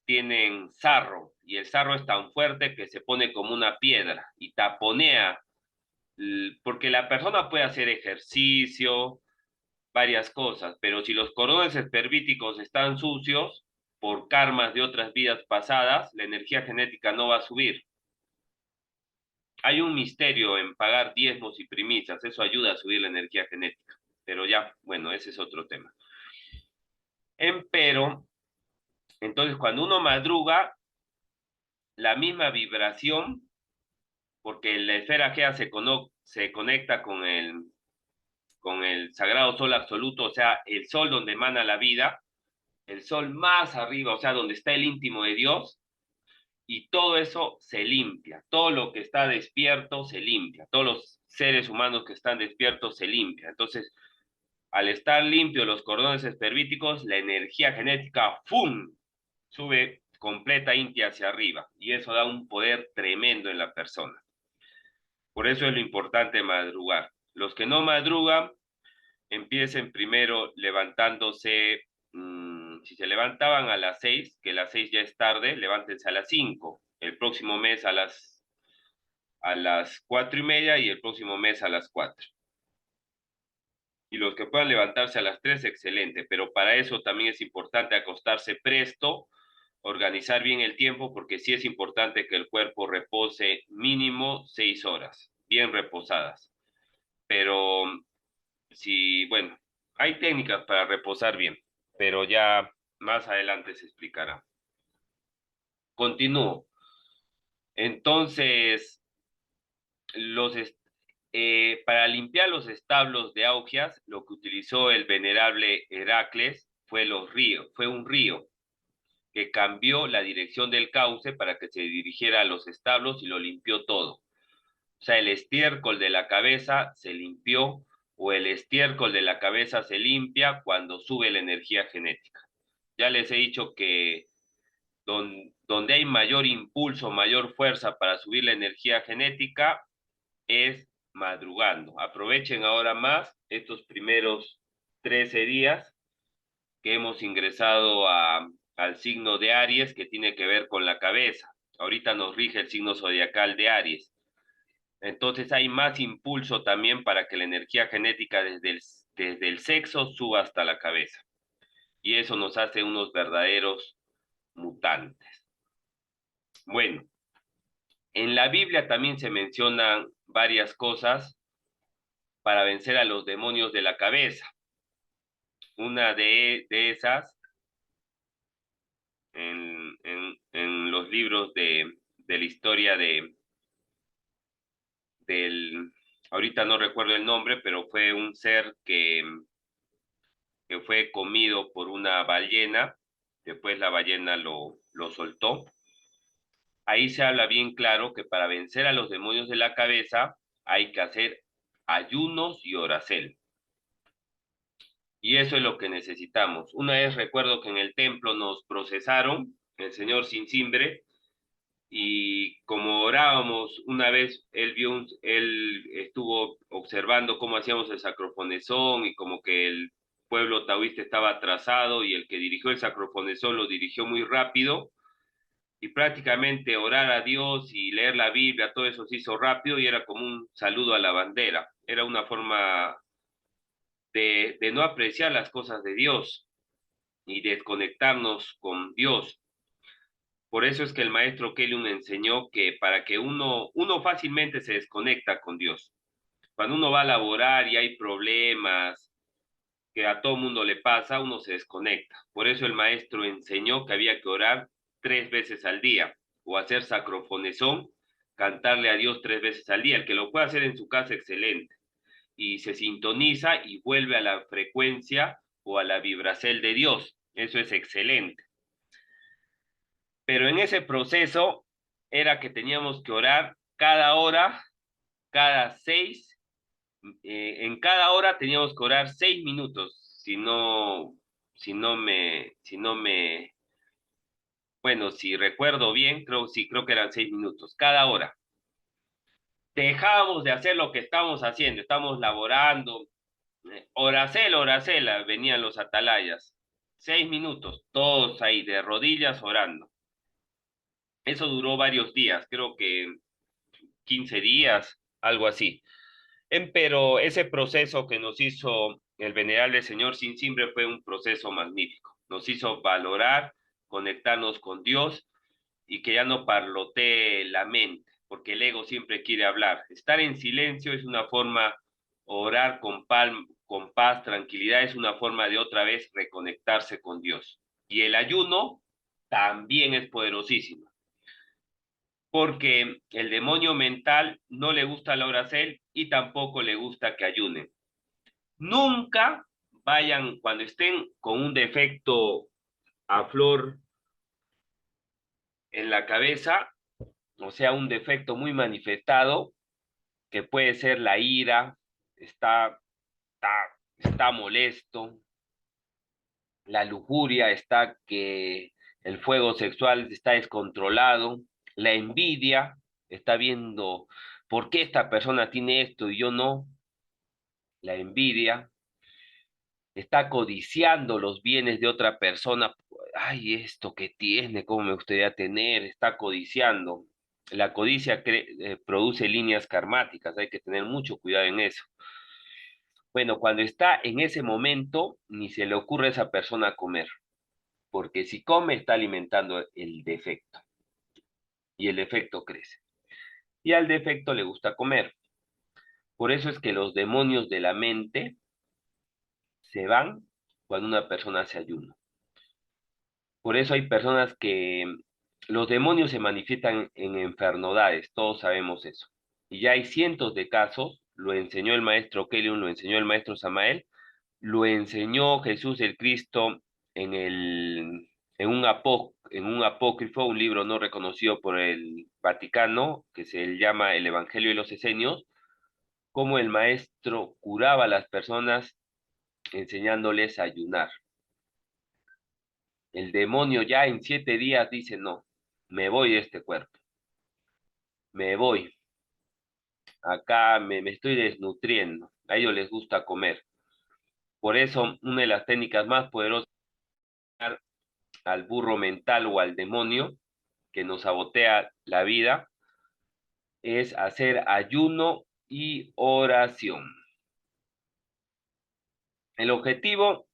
tienen sarro y el sarro es tan fuerte que se pone como una piedra y taponea, porque la persona puede hacer ejercicio, varias cosas, pero si los cordones espervíticos están sucios por karmas de otras vidas pasadas, la energía genética no va a subir. Hay un misterio en pagar diezmos y primicias, eso ayuda a subir la energía genética, pero ya, bueno, ese es otro tema. Pero, entonces cuando uno madruga, la misma vibración, porque la esfera Gea se conecta con el sagrado sol absoluto, o sea, el sol donde emana la vida, el sol más arriba, o sea, donde está el íntimo de Dios, y todo eso se limpia, todo lo que está despierto se limpia, todos los seres humanos que están despiertos se limpia. Entonces, al estar limpios los cordones espervíticos, la energía genética, ¡fum!, sube completa inti hacia arriba, y eso da un poder tremendo en la persona. Por eso es lo importante madrugar. Los que no madrugan, empiecen primero levantándose. Si se levantaban a las 6, que las 6 ya es tarde, levántense a las 5. El próximo mes a las 4:30 y el próximo mes a las 4. Y los que puedan levantarse a las 3, excelente, pero para eso también es importante acostarse presto, organizar bien el tiempo, porque sí es importante que el cuerpo repose mínimo 6 horas, bien reposadas. Pero sí, bueno, hay técnicas para reposar bien, pero ya más adelante se explicará. Continúo. Entonces, para limpiar los establos de Augias, lo que utilizó el venerable Heracles fue un río que cambió la dirección del cauce para que se dirigiera a los establos y lo limpió todo. O sea, el estiércol de la cabeza se limpió, o el estiércol de la cabeza se limpia cuando sube la energía genética. Ya les he dicho que donde hay mayor impulso, mayor fuerza para subir la energía genética es madrugando. Aprovechen ahora más estos primeros 13 días que hemos ingresado al signo de Aries, que tiene que ver con la cabeza. Ahorita nos rige el signo zodiacal de Aries. Entonces hay más impulso también para que la energía genética desde el sexo suba hasta la cabeza. Y eso nos hace unos verdaderos mutantes. Bueno, en la Biblia también se mencionan varias cosas para vencer a los demonios de la cabeza. Una de esas, en los libros de la historia del, ahorita no recuerdo el nombre, pero fue un ser que fue comido por una ballena, después la ballena lo soltó. Ahí se habla bien claro que para vencer a los demonios de la cabeza hay que hacer ayunos y oracel. Y eso es lo que necesitamos. Una vez recuerdo que en el templo nos procesaron, el señor Sincimbre, y como orábamos, una vez él estuvo observando cómo hacíamos el sacrofonesón y como que el pueblo taoísta estaba atrasado y el que dirigió el sacrofonesón lo dirigió muy rápido y prácticamente orar a Dios y leer la Biblia, todo eso se hizo rápido y era como un saludo a la bandera. Era una forma de no apreciar las cosas de Dios y desconectarnos con Dios. Por eso es que el maestro Kellum enseñó que para que uno fácilmente se desconecta con Dios. Cuando uno va a laborar y hay problemas que a todo mundo le pasa, uno se desconecta. Por eso el maestro enseñó que había que orar 3 veces al día o hacer sacrofonesón, cantarle a Dios 3 veces al día. El que lo pueda hacer en su casa, excelente. Y se sintoniza y vuelve a la frecuencia o a la vibracel de Dios. Eso es excelente. Pero en ese proceso era que teníamos que orar cada hora, cada seis, en cada hora teníamos que orar 6 minutos, bueno, si recuerdo bien, creo que eran 6 minutos, cada hora. Dejábamos de hacer lo que estábamos haciendo, estamos laborando, oracela, venían los atalayas, 6 minutos, todos ahí de rodillas orando. Eso duró varios días, creo que 15 días, algo así. Pero ese proceso que nos hizo el venerable señor Sincimbre fue un proceso magnífico. Nos hizo valorar, conectarnos con Dios y que ya no parlotee la mente, porque el ego siempre quiere hablar. Estar en silencio es una forma, orar con paz, tranquilidad, es una forma de otra vez reconectarse con Dios. Y el ayuno también es poderosísimo porque el demonio mental no le gusta la oracel y tampoco le gusta que ayunen. Nunca vayan, cuando estén con un defecto a flor en la cabeza, o sea, un defecto muy manifestado, que puede ser la ira, está, está molesto, la lujuria está que el fuego sexual está descontrolado, la envidia está viendo por qué esta persona tiene esto y yo no, la envidia está codiciando los bienes de otra persona, ay, esto que tiene, cómo me gustaría tener, está codiciando. La codicia produce líneas karmáticas, hay que tener mucho cuidado en eso. Bueno, cuando está en ese momento, ni se le ocurre a esa persona comer, porque si come está alimentando el defecto y el defecto crece. Y al defecto le gusta comer. Por eso es que los demonios de la mente se van cuando una persona hace ayuno. Por eso hay personas que los demonios se manifiestan en enfermedades, todos sabemos eso. Y ya hay cientos de casos, lo enseñó el maestro Kellum, lo enseñó el maestro Samael, lo enseñó Jesús el Cristo en un apócrifo, un libro no reconocido por el Vaticano, que se llama El Evangelio de los Esenios, cómo el maestro curaba a las personas enseñándoles a ayunar. El demonio ya en 7 días dice, no, me voy de este cuerpo, me voy, acá me estoy desnutriendo, a ellos les gusta comer. Por eso, una de las técnicas más poderosas al burro mental o al demonio que nos sabotea la vida es hacer ayuno y oración. El objetivo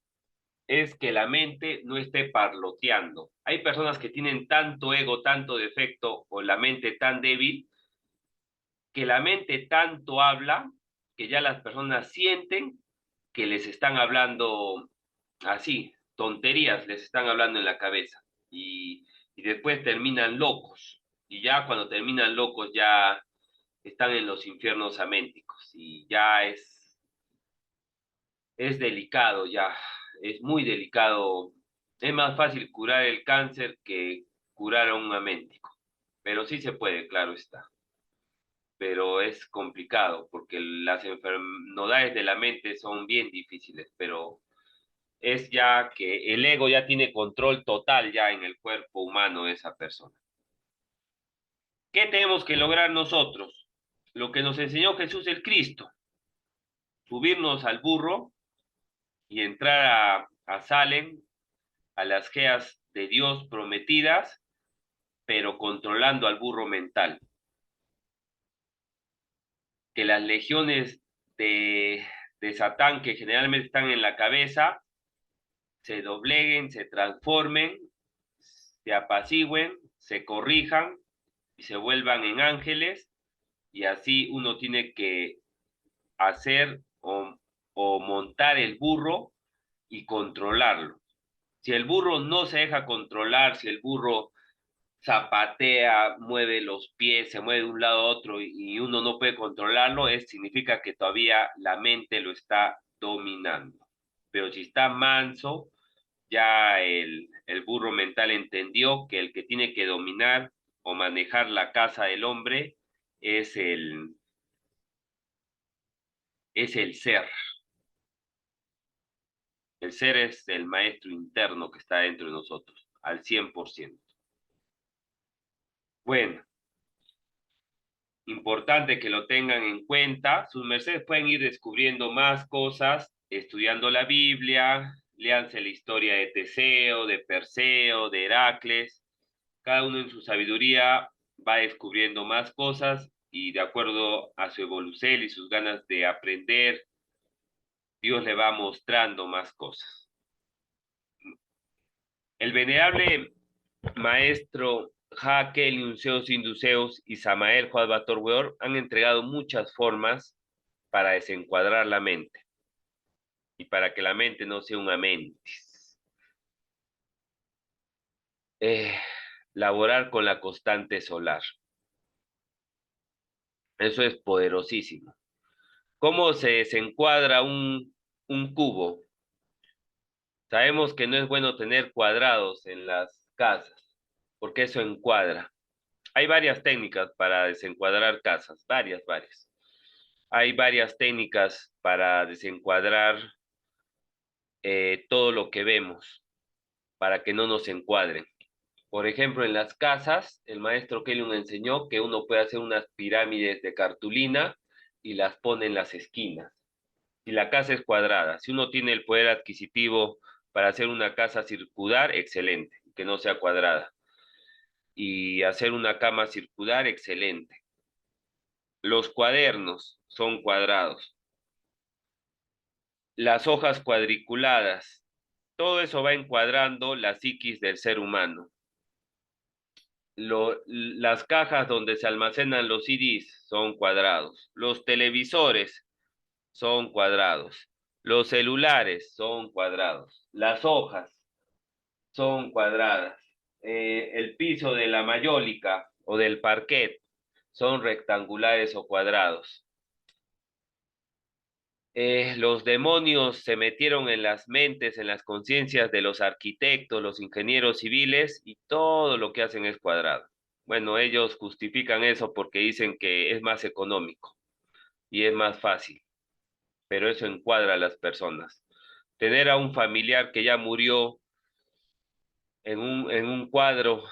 es que la mente no esté parloteando. Hay personas que tienen tanto ego, tanto defecto o la mente tan débil que la mente tanto habla que ya las personas sienten que les están hablando así, tonterías les están hablando en la cabeza y después terminan locos y ya cuando terminan locos ya están en los infiernos aménticos y ya es delicado ya. es muy delicado. Es más fácil curar el cáncer que curar a un améntico. Pero sí se puede, claro está. Pero es complicado porque las enfermedades de la mente son bien difíciles, pero es ya que el ego ya tiene control total ya en el cuerpo humano de esa persona. ¿Qué tenemos que lograr nosotros? Lo que nos enseñó Jesús el Cristo, subirnos al burro y entrar a Salem, a las geas de Dios prometidas, pero controlando al burro mental. Que las legiones de Satán, que generalmente están en la cabeza, se dobleguen, se transformen, se apacigüen, se corrijan y se vuelvan en ángeles, y así uno tiene que hacer o montar el burro y controlarlo. Si el burro no se deja controlar, si el burro zapatea, mueve los pies, se mueve de un lado a otro y uno no puede controlarlo, significa que todavía la mente lo está dominando. Pero si está manso, ya el burro mental entendió que el que tiene que dominar o manejar la casa del hombre es es el ser. El ser es el maestro interno que está dentro de nosotros, al 100%. Bueno, importante que lo tengan en cuenta. Sus mercedes pueden ir descubriendo más cosas estudiando la Biblia, léanse la historia de Teseo, de Perseo, de Heracles. Cada uno en su sabiduría va descubriendo más cosas y de acuerdo a su evolución y sus ganas de aprender, Dios le va mostrando más cosas. El venerable maestro Hakel, Nunceos Induceos y Samael Joadbator Weor han entregado muchas formas para desencuadrar la mente y para que la mente no sea un amentis. Eh, Laborar con la constante solar. Eso es poderosísimo. ¿Cómo se desencuadra un cubo? Sabemos que no es bueno tener cuadrados en las casas, porque eso encuadra. Hay varias técnicas para desencuadrar casas, varias. Hay varias técnicas para desencuadrar todo lo que vemos, para que no nos encuadren. Por ejemplo, en las casas, el maestro Kellum enseñó que uno puede hacer unas pirámides de cartulina y las pone en las esquinas. Si la casa es cuadrada, si uno tiene el poder adquisitivo para hacer una casa circular, excelente, que no sea cuadrada. Y hacer una cama circular, excelente. Los cuadernos son cuadrados. Las hojas cuadriculadas, todo eso va encuadrando la psiquis del ser humano. Las cajas donde se almacenan los CDs son cuadrados. Los televisores son cuadrados. Los celulares son cuadrados. Las hojas son cuadradas. El piso de la mayólica o del parquet son rectangulares o cuadrados. Los demonios se metieron en las mentes, en las conciencias de los arquitectos, los ingenieros civiles, y todo lo que hacen es cuadrado. Bueno, ellos justifican eso porque dicen que es más económico y es más fácil, pero eso encuadra a las personas. Tener a un familiar que ya murió en un cuadro,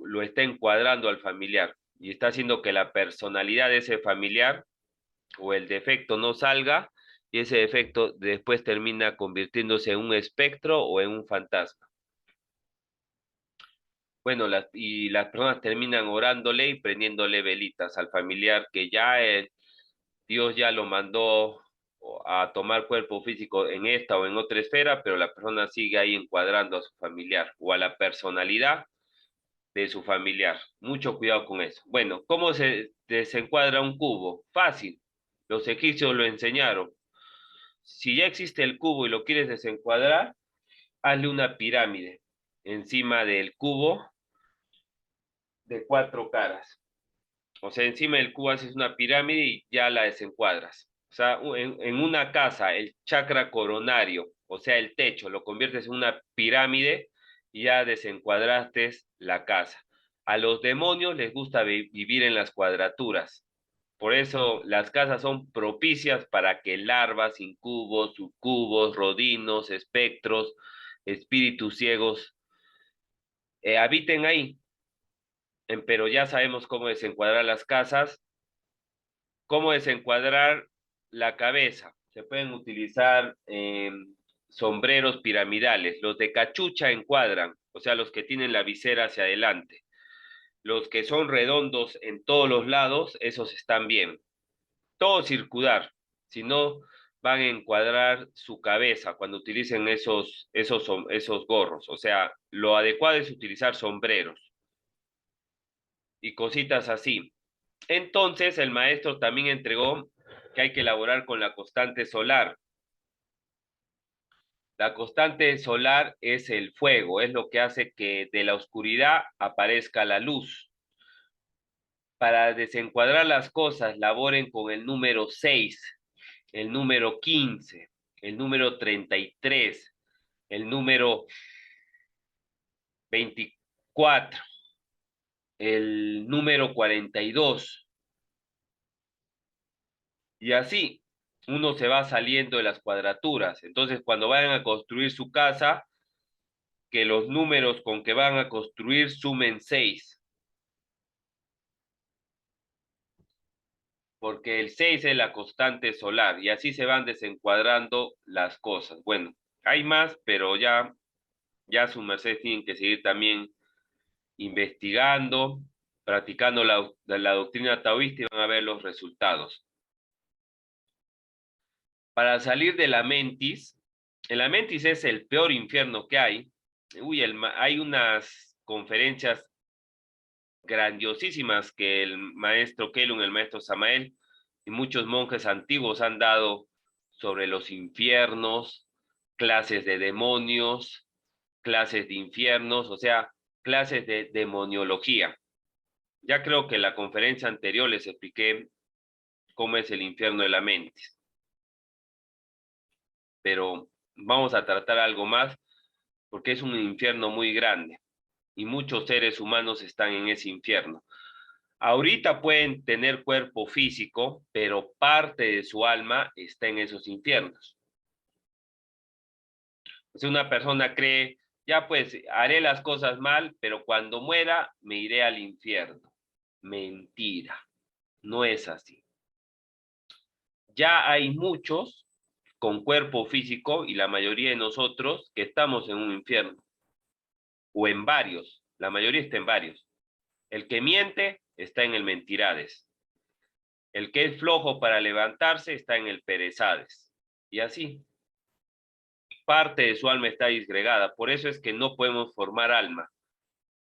lo está encuadrando al familiar y está haciendo que la personalidad de ese familiar o el defecto no salga, y ese defecto después termina convirtiéndose en un espectro o en un fantasma. Bueno, las personas terminan orándole y prendiéndole velitas al familiar que ya Dios ya lo mandó a tomar cuerpo físico en esta o en otra esfera, pero la persona sigue ahí encuadrando a su familiar o a la personalidad de su familiar. Mucho cuidado con eso. Bueno, ¿cómo se desencuadra un cubo? Fácil. Los egipcios lo enseñaron. Si ya existe el cubo y lo quieres desencuadrar, hazle una pirámide encima del cubo de cuatro caras. O sea, encima del cubo haces una pirámide y ya la desencuadras. O sea, en una casa, el chakra coronario o sea, el techo, lo conviertes en una pirámide y ya desencuadraste la casa. A los demonios les gusta vivir en las cuadraturas. Por eso las casas son propicias para que larvas, incubos, sucubos, rodinos, espectros, espíritus ciegos habiten ahí. Pero ya sabemos cómo desencuadrar las casas, cómo desencuadrar la cabeza. Se pueden utilizar sombreros piramidales. Los de cachucha encuadran, o sea, los que tienen la visera hacia adelante. Los que son redondos en todos los lados, esos están bien. Todo circular, si no van a encuadrar su cabeza cuando utilicen esos gorros. O sea, lo adecuado es utilizar sombreros y cositas así. Entonces el maestro también entregó que hay que elaborar con la constante solar. La constante solar es el fuego, es lo que hace que de la oscuridad aparezca la luz. Para desencuadrar las cosas, laboren con el número 6, el número 15, el número 33, el número 24, el número 42. Y así uno se va saliendo de las cuadraturas. Entonces, cuando vayan a construir su casa, que los números con que van a construir sumen 6, porque el 6 es la constante solar y así se van desencuadrando las cosas. Bueno, hay más, pero ya su merced tienen que seguir también investigando, practicando la doctrina taoísta y van a ver los resultados. Para salir de la mentis, la mentis es el peor infierno que hay. Uy, hay unas conferencias grandiosísimas que el maestro Kelun, el maestro Samael y muchos monjes antiguos han dado sobre los infiernos, clases de demonios, clases de infiernos, o sea, clases de demoniología. Ya creo que en la conferencia anterior les expliqué cómo es el infierno de la mentis, pero vamos a tratar algo más porque es un infierno muy grande y muchos seres humanos están en ese infierno. Ahorita pueden tener cuerpo físico, pero parte de su alma está en esos infiernos. Si una persona cree, ya pues haré las cosas mal, pero cuando muera me iré al infierno. Mentira, no es así. Ya hay muchos con cuerpo físico y la mayoría de nosotros que estamos en un infierno o en varios. La mayoría está en varios. El que miente está en el mentirades. El que es flojo para levantarse está en el perezades. Y así, parte de su alma está disgregada. Por eso es que no podemos formar alma,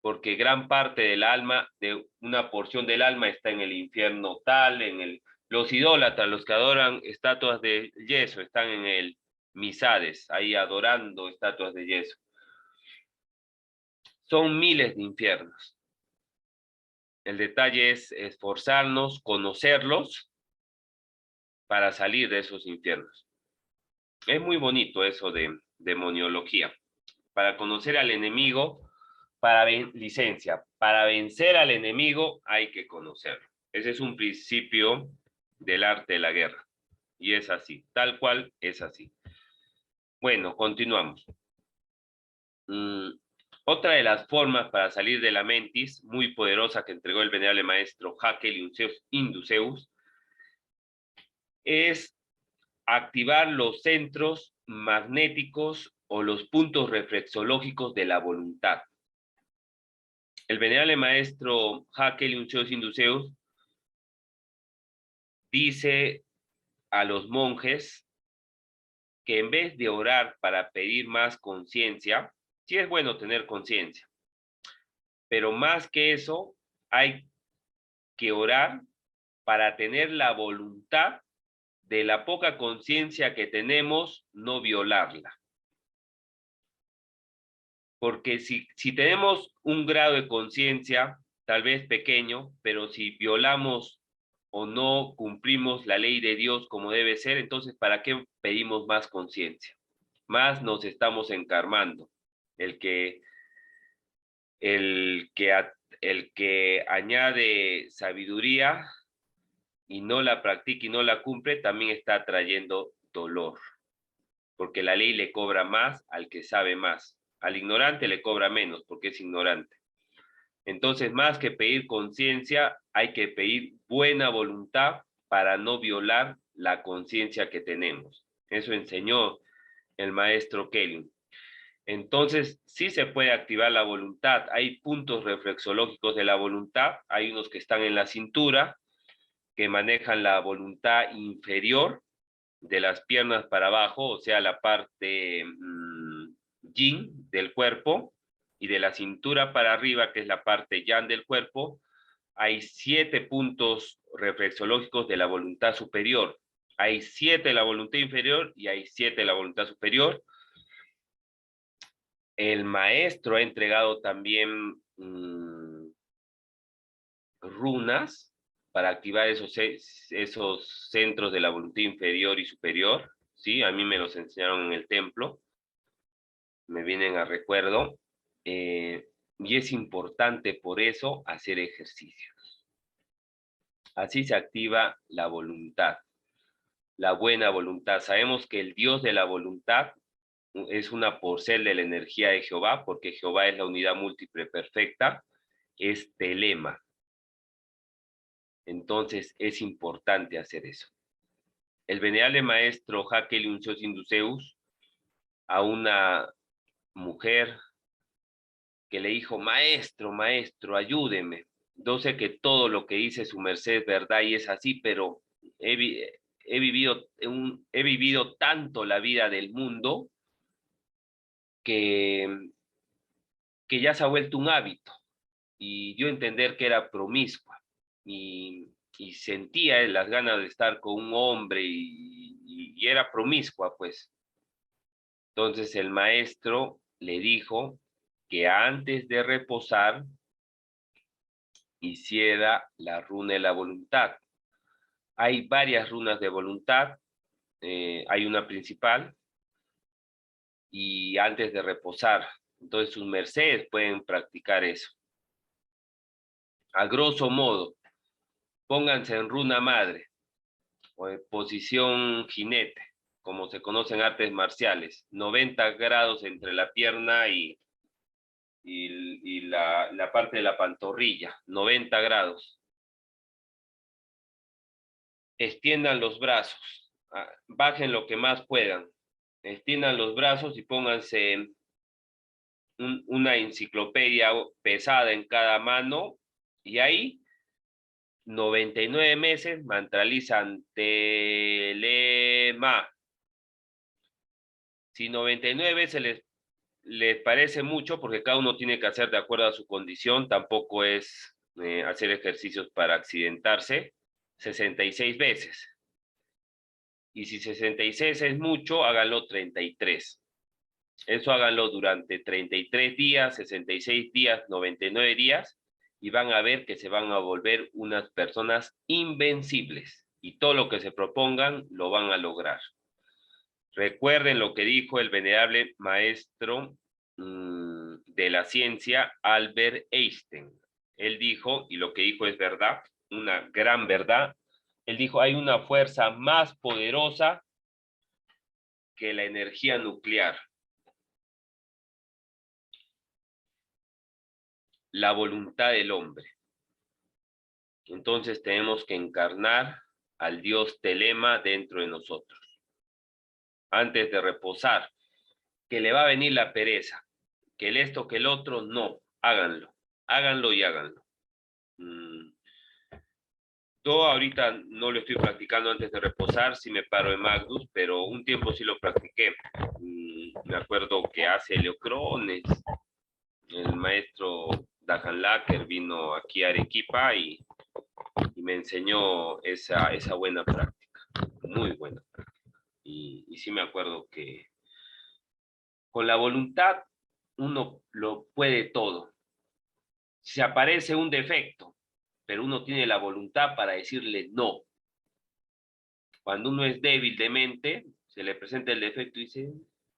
porque gran parte del alma, de una porción del alma está en el infierno tal, los idólatras, los que adoran estatuas de yeso, están en el Misades, ahí adorando estatuas de yeso. Son miles de infiernos. El detalle es esforzarnos, conocerlos para salir de esos infiernos. Es muy bonito eso de demoniología. Para conocer al enemigo, licencia, para vencer al enemigo hay que conocerlo. Ese es un principio del arte de la guerra. Y es así, tal cual es así. Bueno, continuamos. Otra de las formas para salir de la mentis, muy poderosa que entregó el venerable maestro Hakel Induceus, es activar los centros magnéticos o los puntos reflexológicos de la voluntad. El venerable maestro Hakel Induceus dice a los monjes que en vez de orar para pedir más conciencia, sí es bueno tener conciencia, pero más que eso, hay que orar para tener la voluntad de la poca conciencia que tenemos, no violarla. Porque si tenemos un grado de conciencia, tal vez pequeño, pero si violamos o no cumplimos la ley de Dios como debe ser, entonces ¿para qué pedimos más conciencia? más nos estamos encarmando. El que, el que, el que añade sabiduría y no la practica y no la cumple, también está trayendo dolor, porque la ley le cobra más al que sabe más. Al ignorante le cobra menos porque es ignorante. Entonces, más que pedir conciencia, hay que pedir buena voluntad para no violar la conciencia que tenemos. Eso enseñó el maestro Kelly. Entonces, sí se puede activar la voluntad. Hay puntos reflexológicos de la voluntad. Hay unos que están en la cintura, que manejan la voluntad inferior de las piernas para abajo, o sea, la parte yin del cuerpo, y de la cintura para arriba, que es la parte yang del cuerpo. Hay 7 puntos reflexológicos de la voluntad superior. Hay 7 de la voluntad inferior y hay 7 de la voluntad superior. El maestro ha entregado también runas para activar esos centros de la voluntad inferior y superior. ¿Sí? A mí me los enseñaron en el templo, me vienen a recuerdo. Y es importante por eso hacer ejercicios. Así se activa la voluntad, la buena voluntad. Sabemos que el Dios de la voluntad es una porción de la energía de Jehová, porque Jehová es la unidad múltiple perfecta, es telema. Entonces es importante hacer eso. El venerable maestro Hakel unció Induceus a una mujer que le dijo: maestro, maestro, ayúdeme. Yo sé que todo lo que dice su merced es verdad y es así, pero he vivido tanto la vida del mundo que, que ya se ha vuelto un hábito. Y yo entender que era promiscua y sentía las ganas de estar con un hombre y era promiscua, pues. Entonces el maestro le dijo que antes de reposar hiciera la runa de la voluntad. Hay varias runas de voluntad, hay una principal, y antes de reposar. Entonces sus mercedes pueden practicar eso. A grosso modo, pónganse en runa madre o en posición jinete, como se conoce en artes marciales, 90 grados entre la pierna y la parte de la pantorrilla, 90 grados. Extiendan los brazos, bajen lo que más puedan, extiendan los brazos y pónganse una enciclopedia pesada en cada mano, y ahí 99 meses mantralizan telema. Si 99 veces les parece mucho, porque cada uno tiene que hacer de acuerdo a su condición, tampoco es hacer ejercicios para accidentarse, 66 veces. Y si 66 es mucho, háganlo 33. Eso háganlo durante 33 días, 66 días, 99 días, y van a ver que se van a volver unas personas invencibles. Y todo lo que se propongan lo van a lograr. Recuerden lo que dijo el venerable maestro de la ciencia, Albert Einstein. Él dijo, y lo que dijo es verdad, una gran verdad. Él dijo: hay una fuerza más poderosa que la energía nuclear, la voluntad del hombre. Entonces tenemos que encarnar al Dios Telema dentro de nosotros. Antes de reposar, que le va a venir la pereza, que el esto, que el otro, no, háganlo, háganlo y háganlo. Yo ahorita no lo estoy practicando antes de reposar, sí me paro en Magnus, pero un tiempo sí lo practiqué. Me acuerdo que hace Leocrones, el maestro Dajan Lacker vino aquí a Arequipa y me enseñó esa buena práctica, muy buena práctica. Y sí me acuerdo que con la voluntad uno lo puede todo. Si aparece un defecto, pero uno tiene la voluntad para decirle no. Cuando uno es débil de mente, se le presenta el defecto y dice: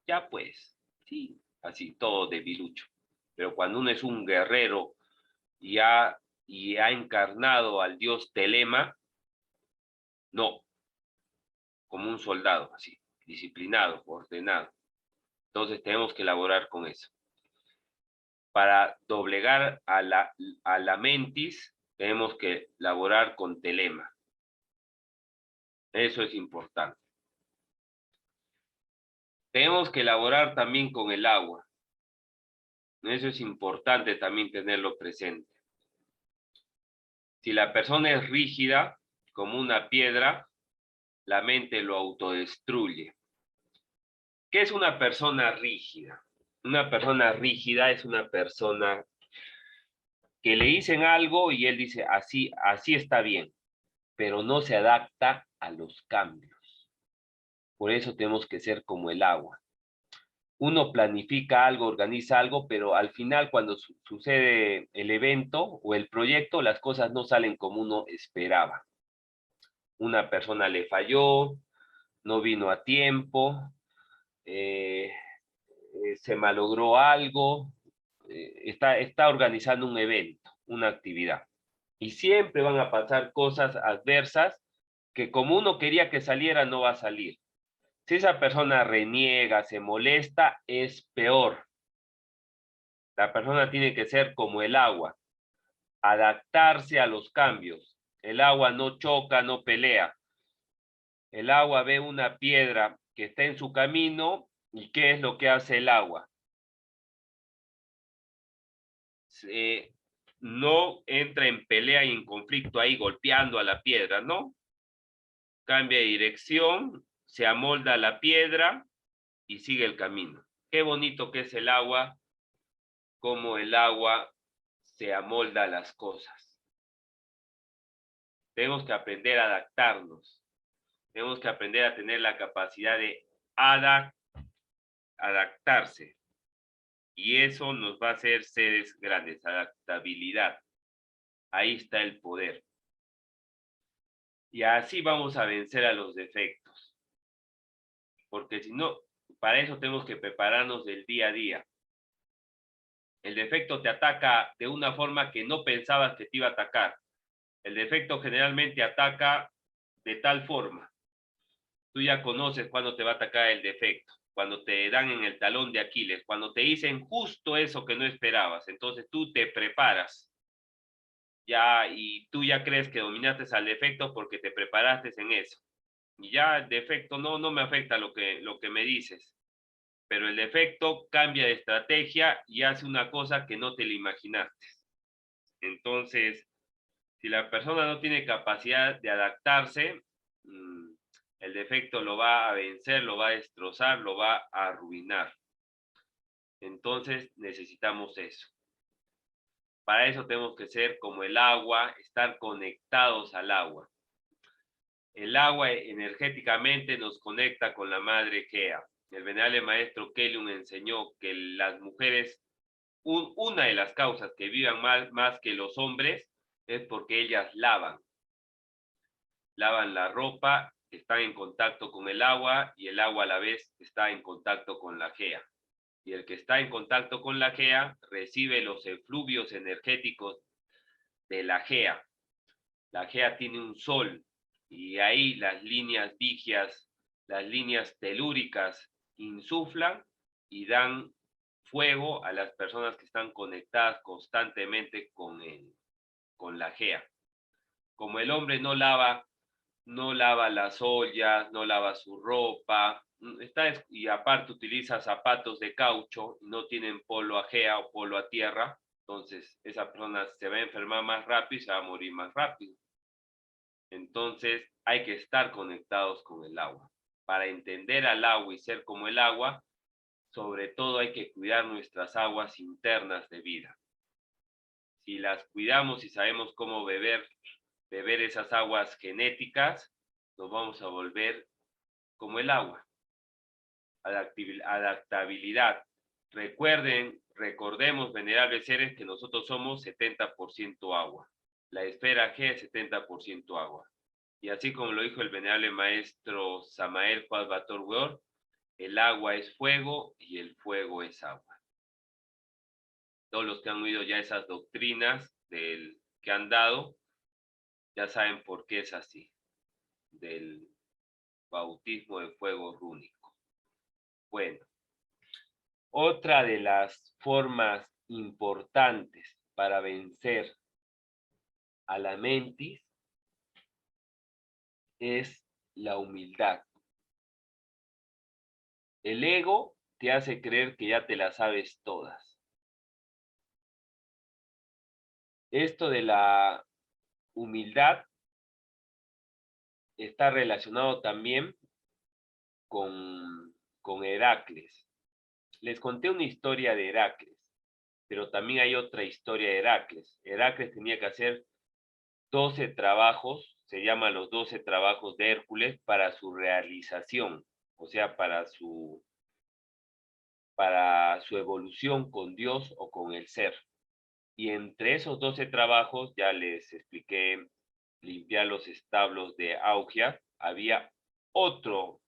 ya pues, sí, así todo debilucho. Pero cuando uno es un guerrero y ha encarnado al dios Telema, no, como un soldado, así, disciplinado, ordenado. Entonces tenemos que elaborar con eso. Para doblegar a la mentis, tenemos que laborar con telema. Eso es importante. Tenemos que elaborar también con el agua. Eso es importante también tenerlo presente. Si la persona es rígida, como una piedra, la mente lo autodestruye. ¿Qué es una persona rígida? Una persona rígida es una persona que le dicen algo y él dice, así está bien, pero no se adapta a los cambios. Por eso tenemos que ser como el agua. Uno planifica algo, organiza algo, pero al final cuando sucede el evento o el proyecto, las cosas no salen como uno esperaba. Una persona le falló, no vino a tiempo, se malogró algo, está organizando un evento, una actividad. Y siempre van a pasar cosas adversas que como uno quería que saliera, no va a salir. Si esa persona reniega, se molesta, es peor. La persona tiene que ser como el agua, adaptarse a los cambios. El agua no choca, no pelea. El agua ve una piedra que está en su camino y ¿qué es lo que hace el agua? No entra en pelea y en conflicto ahí golpeando a la piedra, ¿no? Cambia de dirección, se amolda a la piedra y sigue el camino. Qué bonito que es el agua, cómo el agua se amolda a las cosas. Tenemos que aprender a adaptarnos. Tenemos que aprender a tener la capacidad de adaptarse. Y eso nos va a hacer seres grandes, adaptabilidad. Ahí está el poder. Y así vamos a vencer a los defectos. Porque si no, para eso tenemos que prepararnos del día a día. El defecto te ataca de una forma que no pensabas que te iba a atacar. El defecto generalmente ataca de tal forma. Tú ya conoces cuándo te va a atacar el defecto, cuando te dan en el talón de Aquiles, cuando te dicen justo eso que no esperabas. Entonces tú te preparas ya y tú ya crees que dominaste al defecto porque te preparaste en eso. Y ya el defecto no me afecta lo que me dices, pero el defecto cambia de estrategia y hace una cosa que no te la imaginaste. Entonces, si la persona no tiene capacidad de adaptarse, el defecto lo va a vencer, lo va a destrozar, lo va a arruinar. Entonces necesitamos eso. Para eso tenemos que ser como el agua, estar conectados al agua. El agua energéticamente nos conecta con la madre Gea. El venerable maestro Keliun enseñó que las mujeres, una de las causas que vivan más que los hombres es porque ellas lavan la ropa, están en contacto con el agua y el agua a la vez está en contacto con la Gea. Y el que está en contacto con la Gea recibe los efluvios energéticos de la Gea. La Gea tiene un sol y ahí las líneas vigias, las líneas telúricas insuflan y dan fuego a las personas que están conectadas constantemente con la Gea. Como el hombre no lava las ollas, no lava su ropa, y aparte utiliza zapatos de caucho, no tienen polo a Gea o polo a tierra, entonces esa persona se va a enfermar más rápido y se va a morir más rápido. Entonces hay que estar conectados con el agua. Para entender al agua y ser como el agua, sobre todo hay que cuidar nuestras aguas internas de vida. Si las cuidamos y sabemos cómo beber esas aguas genéticas, nos vamos a volver como el agua. Adaptabilidad. Recordemos, venerables seres, que nosotros somos 70% agua. La esfera G es 70% agua. Y así como lo dijo el venerable maestro Samael Juan Bator Weor, el agua es fuego y el fuego es agua. Todos los que han oído ya esas doctrinas que han dado, ya saben por qué es así, del bautismo de fuego rúnico. Bueno, otra de las formas importantes para vencer a la mentis es la humildad. El ego te hace creer que ya te las sabes todas. Esto de la humildad está relacionado también con Heracles. Les conté una historia de Heracles, pero también hay otra historia de Heracles. Heracles tenía que hacer 12 trabajos, se llaman los 12 trabajos de Hércules, para su realización, o sea, para su evolución con Dios o con el ser. Y entre esos 12 trabajos, ya les expliqué, limpiar los establos de Augia, había otro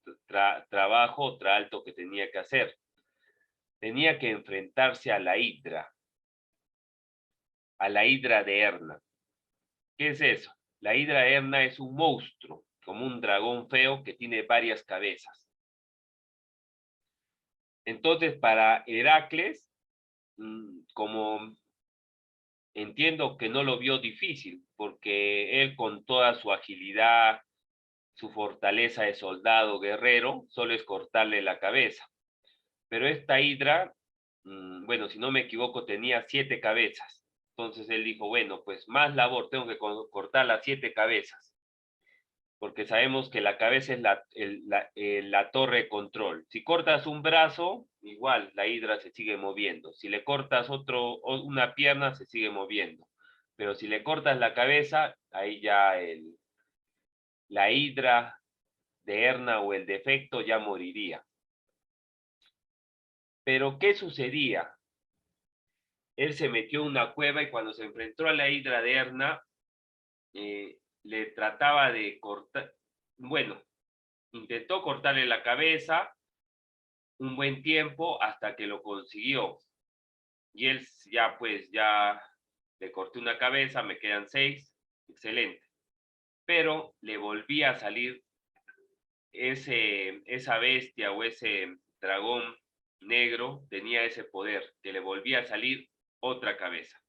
trabajo, otro alto que tenía que hacer. Tenía que enfrentarse a la hidra de Erna. ¿Qué es eso? La hidra de Erna es un monstruo, como un dragón feo que tiene varias cabezas. Entonces, para Heracles, como entiendo que no lo vio difícil, porque él con toda su agilidad, su fortaleza de soldado guerrero, solo es cortarle la cabeza. Pero esta hidra, bueno, si no me equivoco, tenía 7 cabezas. Entonces él dijo, bueno, pues más labor, tengo que cortar las 7 cabezas. Porque sabemos que la cabeza es la torre de control. Si cortas un brazo, igual la hidra se sigue moviendo. Si le cortas una pierna, se sigue moviendo. Pero si le cortas la cabeza, ahí ya la hidra de Erna o el defecto ya moriría. Pero ¿qué sucedía? Él se metió en una cueva y cuando se enfrentó a la hidra de Erna, le trataba de cortar, bueno, intentó cortarle la cabeza un buen tiempo hasta que lo consiguió. Y él ya le corté una cabeza, me quedan 6, excelente. Pero le volvía a salir esa bestia o ese dragón negro, tenía ese poder, que le volvía a salir otra cabeza.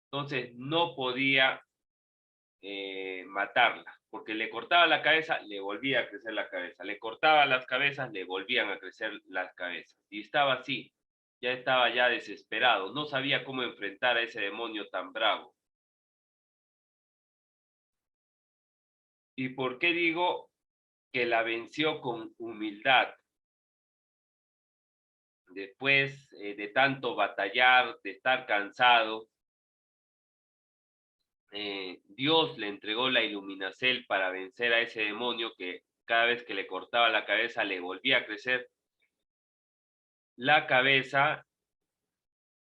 Entonces no podía matarla, porque le cortaba la cabeza, le volvía a crecer la cabeza, le cortaba las cabezas, le volvían a crecer las cabezas. Y estaba así, ya estaba ya desesperado, no sabía cómo enfrentar a ese demonio tan bravo. ¿Y por qué digo que la venció con humildad? Después de tanto batallar, de estar cansado, Dios le entregó la iluminacel para vencer a ese demonio que cada vez que le cortaba la cabeza le volvía a crecer la cabeza,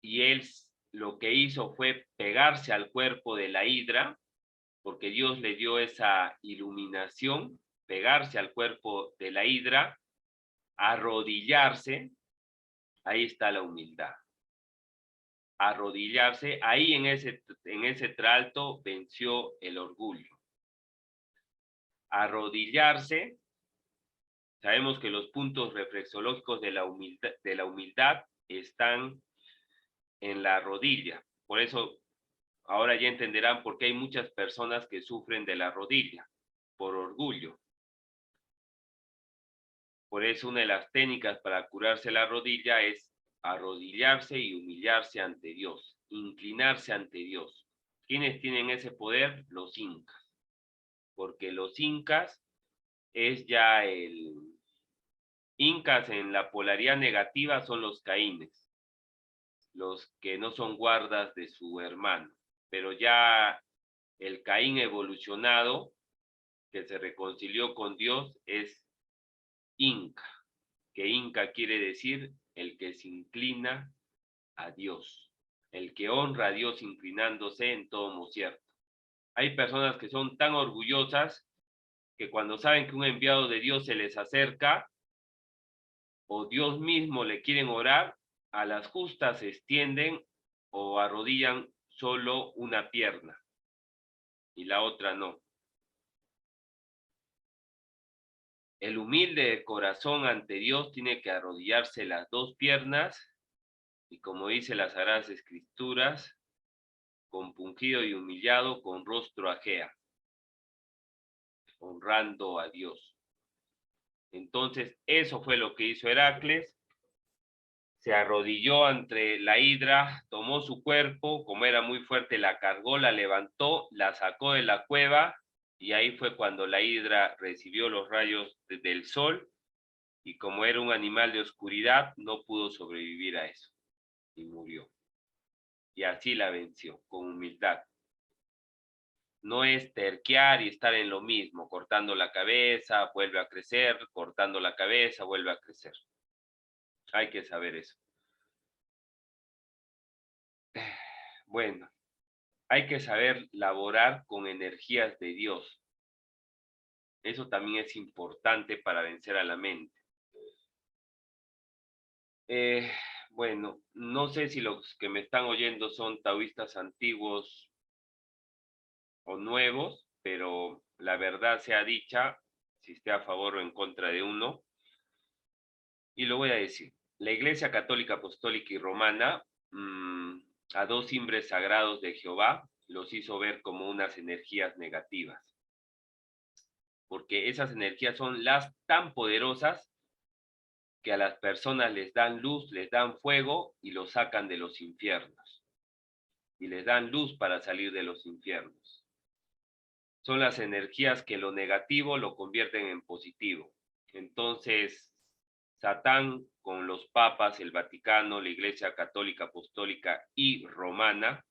y él lo que hizo fue pegarse al cuerpo de la hidra, porque Dios le dio esa iluminación, pegarse al cuerpo de la hidra, arrodillarse, ahí está la humildad. Arrodillarse, ahí en ese tralto venció el orgullo. Arrodillarse, sabemos que los puntos reflexológicos de la humildad están en la rodilla. Por eso ahora ya entenderán por qué hay muchas personas que sufren de la rodilla, por orgullo. Por eso una de las técnicas para curarse la rodilla es arrodillarse y humillarse ante Dios, inclinarse ante Dios. ¿Quiénes tienen ese poder? Los incas. Porque los incas es ya incas en la polaridad negativa son los caínes, los que no son guardas de su hermano. Pero ya el Caín evolucionado, que se reconcilió con Dios, es Inca, que Inca quiere decir el que se inclina a Dios, el que honra a Dios inclinándose en todo cierto. Hay personas que son tan orgullosas que cuando saben que un enviado de Dios se les acerca, o Dios mismo le quieren orar, a las justas se extienden o arrodillan solo una pierna y la otra no. El humilde de corazón ante Dios tiene que arrodillarse las dos piernas y, como dice las Sagradas Escrituras, compungido y humillado, con rostro ajea, honrando a Dios. Entonces, eso fue lo que hizo Heracles. Se arrodilló ante la hidra, tomó su cuerpo, como era muy fuerte, la cargó, la levantó, la sacó de la cueva, y ahí fue cuando la hidra recibió los rayos del sol, y como era un animal de oscuridad, no pudo sobrevivir a eso, y murió. Y así la venció, con humildad. No es terquear y estar en lo mismo, cortando la cabeza, vuelve a crecer, cortando la cabeza, vuelve a crecer. Hay que saber eso. Bueno, hay que saber laborar con energías de Dios. Eso también es importante para vencer a la mente. Eh, bueno, no sé si los que me están oyendo son taoístas antiguos o nuevos, pero la verdad sea dicha, si esté a favor o en contra de uno, y lo voy a decir. La Iglesia Católica Apostólica y Romana, a dos cimbres sagrados de Jehová, los hizo ver como unas energías negativas, porque esas energías son las tan poderosas que a las personas les dan luz, les dan fuego y los sacan de los infiernos. Y les dan luz para salir de los infiernos. Son las energías que lo negativo lo convierten en positivo. Entonces, Satán con los papas, el Vaticano, la Iglesia Católica Apostólica y Romana,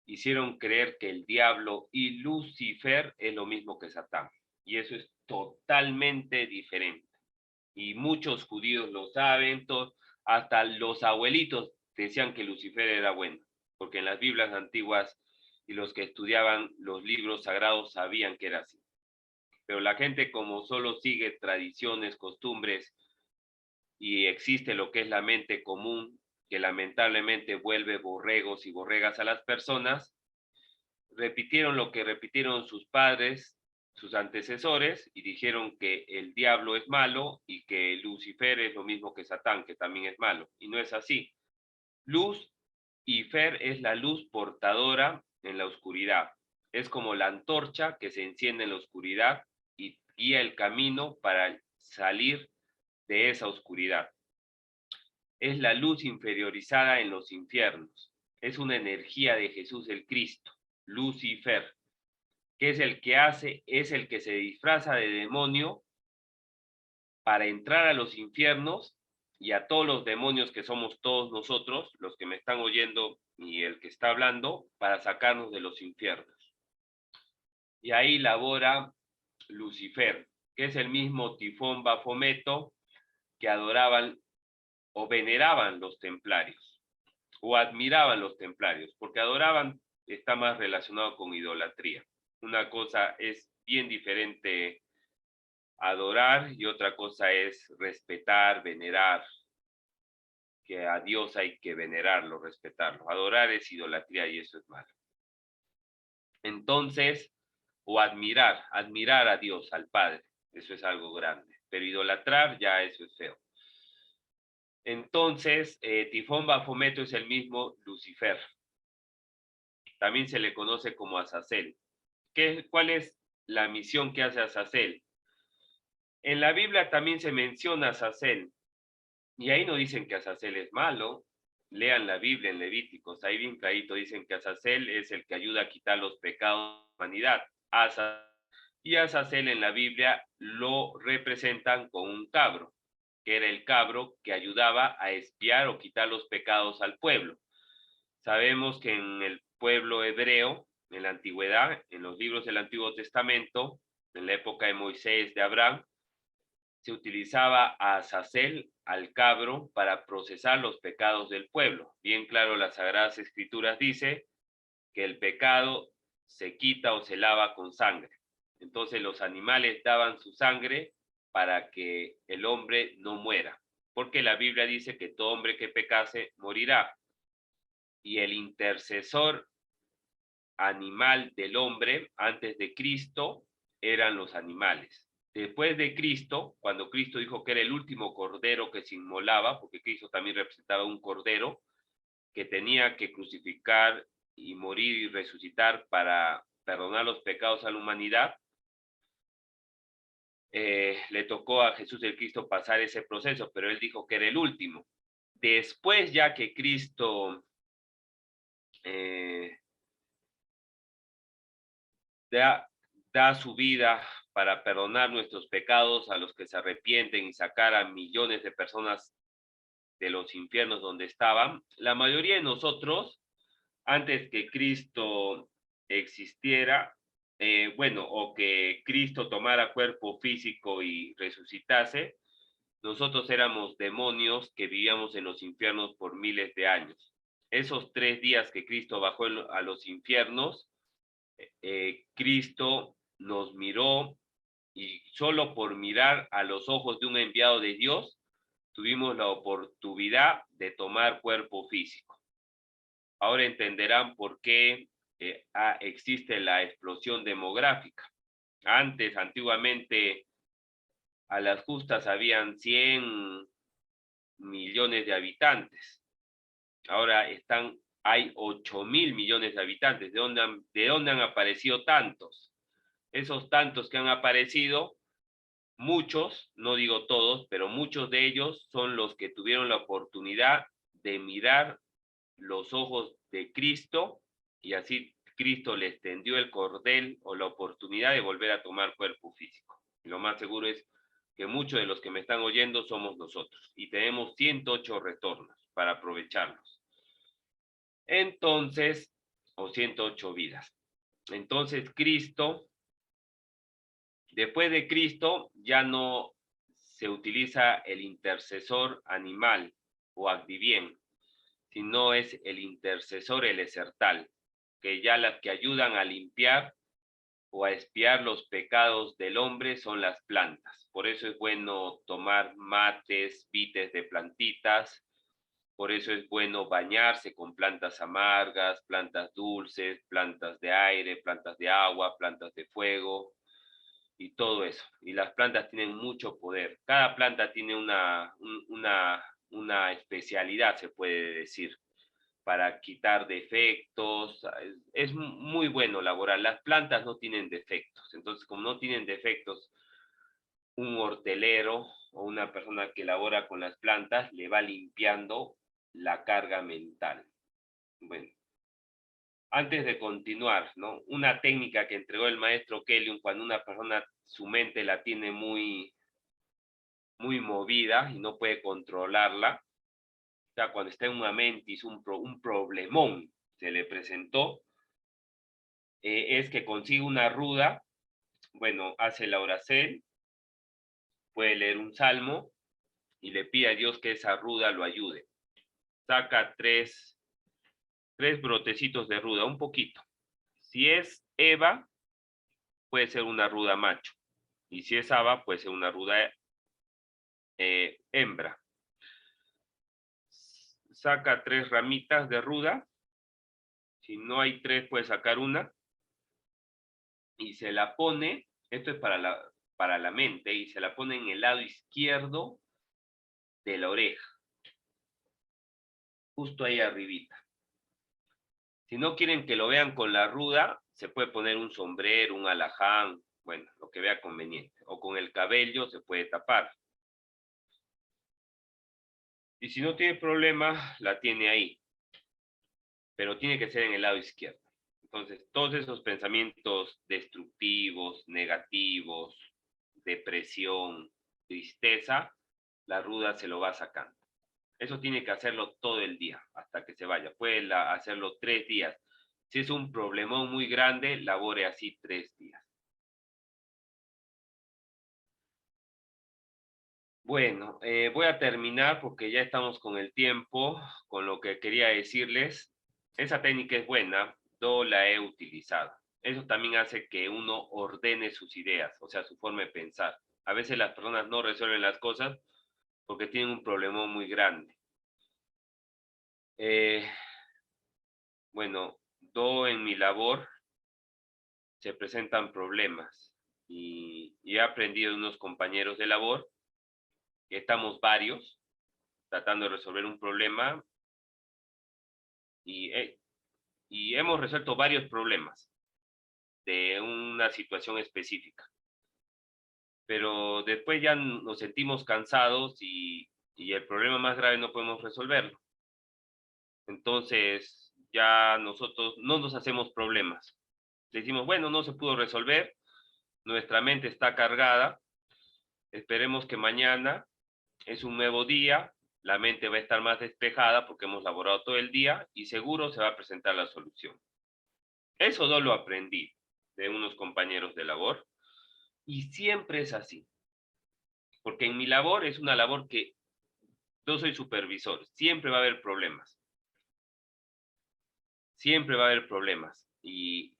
hicieron creer que el diablo y Lucifer es lo mismo que Satán. Y eso es totalmente diferente. Y muchos judíos lo saben, hasta los abuelitos decían que Lucifer era bueno, porque en las Biblias antiguas y los que estudiaban los libros sagrados sabían que era así. Pero la gente, como solo sigue tradiciones, costumbres, y existe lo que es la mente común, que lamentablemente vuelve borregos y borregas a las personas, repitieron lo que repitieron sus padres, sus antecesores, y dijeron que el diablo es malo y que Lucifer es lo mismo que Satán, que también es malo. Y no es así. Luz y Fer es la luz portadora en la oscuridad. Es como la antorcha que se enciende en la oscuridad y guía el camino para salir de esa oscuridad. Es la luz inferiorizada en los infiernos. Es una energía de Jesús el Cristo, Lucifer, que es el que hace, es el que se disfraza de demonio para entrar a los infiernos y a todos los demonios que somos todos nosotros, los que me están oyendo y el que está hablando, para sacarnos de los infiernos. Y ahí labora Lucifer, que es el mismo Tifón Bafometo que adoraban o veneraban los templarios, o admiraban los templarios, porque adoraban está más relacionado con idolatría. Una cosa es bien diferente adorar y otra cosa es respetar, venerar, que a Dios hay que venerarlo, respetarlo. Adorar es idolatría y eso es malo. Entonces, o admirar a Dios, al Padre, eso es algo grande, pero idolatrar ya eso es feo. Entonces, Tifón Bafometo es el mismo Lucifer. También se le conoce como Azazel. ¿Cuál es la misión que hace Azazel? En la Biblia también se menciona Azazel, y ahí no dicen que Azazel es malo. Lean la Biblia en Levíticos, ahí bien clarito dicen que Azazel es el que ayuda a quitar los pecados de la humanidad. Y Azazel en la Biblia lo representan con un cabro, que era el cabro que ayudaba a expiar o quitar los pecados al pueblo. Sabemos que en el pueblo hebreo, en la antigüedad, en los libros del Antiguo Testamento, en la época de Moisés, de Abraham, se utilizaba a Azazel, al cabro, para procesar los pecados del pueblo. Bien claro, las Sagradas Escrituras dice que el pecado se quita o se lava con sangre. Entonces los animales daban su sangre para que el hombre no muera, porque la Biblia dice que todo hombre que pecase morirá. Y el intercesor animal del hombre antes de Cristo eran los animales. Después de Cristo, cuando Cristo dijo que era el último cordero que se inmolaba, porque Cristo también representaba un cordero que tenía que crucificar y morir y resucitar para perdonar los pecados a la humanidad, le tocó a Jesús el Cristo pasar ese proceso, pero él dijo que era el último. Después ya que Cristo da su vida para perdonar nuestros pecados a los que se arrepienten y sacar a millones de personas de los infiernos donde estaban, la mayoría de nosotros, antes que Cristo existiera, o que Cristo tomara cuerpo físico y resucitase, nosotros éramos demonios que vivíamos en los infiernos por miles de años. Esos 3 días que Cristo bajó a los infiernos, Cristo nos miró y solo por mirar a los ojos de un enviado de Dios, tuvimos la oportunidad de tomar cuerpo físico. Ahora entenderán por qué existe la explosión demográfica. Antiguamente, a las justas habían 100 millones de habitantes. Ahora hay 8.000 millones de habitantes. ¿De dónde han aparecido tantos? Esos tantos que han aparecido, muchos, no digo todos, pero muchos de ellos son los que tuvieron la oportunidad de mirar los ojos de Cristo y así Cristo les tendió el cordel o la oportunidad de volver a tomar cuerpo físico. Y lo más seguro es que muchos de los que me están oyendo somos nosotros y tenemos 108 retornos para aprovecharlos. Entonces, o 108 vidas. Entonces, después de Cristo, ya no se utiliza el intercesor animal o Agdivien, sino es el intercesor elesertal, que ya las que ayudan a limpiar o a expiar los pecados del hombre son las plantas. Por eso es bueno tomar mates, vites de plantitas. Por eso es bueno bañarse con plantas amargas, plantas dulces, plantas de aire, plantas de agua, plantas de fuego y todo eso. Y las plantas tienen mucho poder. Cada planta tiene una especialidad, se puede decir, para quitar defectos. Es muy bueno laborar. Las plantas no tienen defectos. Entonces, como no tienen defectos, un hortelero o una persona que labora con las plantas le va limpiando la carga mental. Bueno, antes de continuar, ¿no? Una técnica que entregó el maestro Kelly cuando una persona su mente la tiene muy movida y no puede controlarla, o sea, cuando está en una mentis, un problemón se le presentó, es que consigue una ruda, bueno, hace la oración, puede leer un salmo y le pide a Dios que esa ruda lo ayude. Saca tres brotecitos de ruda, un poquito. Si es Eva, puede ser una ruda macho. Y si es Ava, puede ser una ruda hembra. Saca 3 ramitas de ruda. Si no hay 3, puede sacar una. Y se la pone, esto es para la mente, y se la pone en el lado izquierdo de la oreja. Justo ahí arribita. Si no quieren que lo vean con la ruda, se puede poner un sombrero, un alaján, bueno, lo que vea conveniente. O con el cabello se puede tapar. Y si no tiene problema, la tiene ahí. Pero tiene que ser en el lado izquierdo. Entonces, todos esos pensamientos destructivos, negativos, depresión, tristeza, la ruda se lo va sacando. Eso tiene que hacerlo todo el día, hasta que se vaya. Puede hacerlo 3 días. Si es un problemón muy grande, labore así 3 días. Bueno, voy a terminar porque ya estamos con el tiempo, con lo que quería decirles. Esa técnica es buena, yo la he utilizado. Eso también hace que uno ordene sus ideas, o sea, su forma de pensar. A veces las personas no resuelven las cosas porque tienen un problema muy grande. Bueno, en mi labor se presentan problemas y he aprendido de unos compañeros de labor que estamos varios tratando de resolver un problema y, y hemos resuelto varios problemas de una situación específica, pero después ya nos sentimos cansados y el problema más grave no podemos resolverlo. Entonces ya nosotros no nos hacemos problemas. Decimos, bueno, no se pudo resolver, nuestra mente está cargada, esperemos que mañana es un nuevo día, la mente va a estar más despejada porque hemos laborado todo el día y seguro se va a presentar la solución. Eso no lo aprendí de unos compañeros de labor y siempre es así, porque en mi labor es una labor que yo soy supervisor, siempre va a haber problemas, siempre va a haber problemas y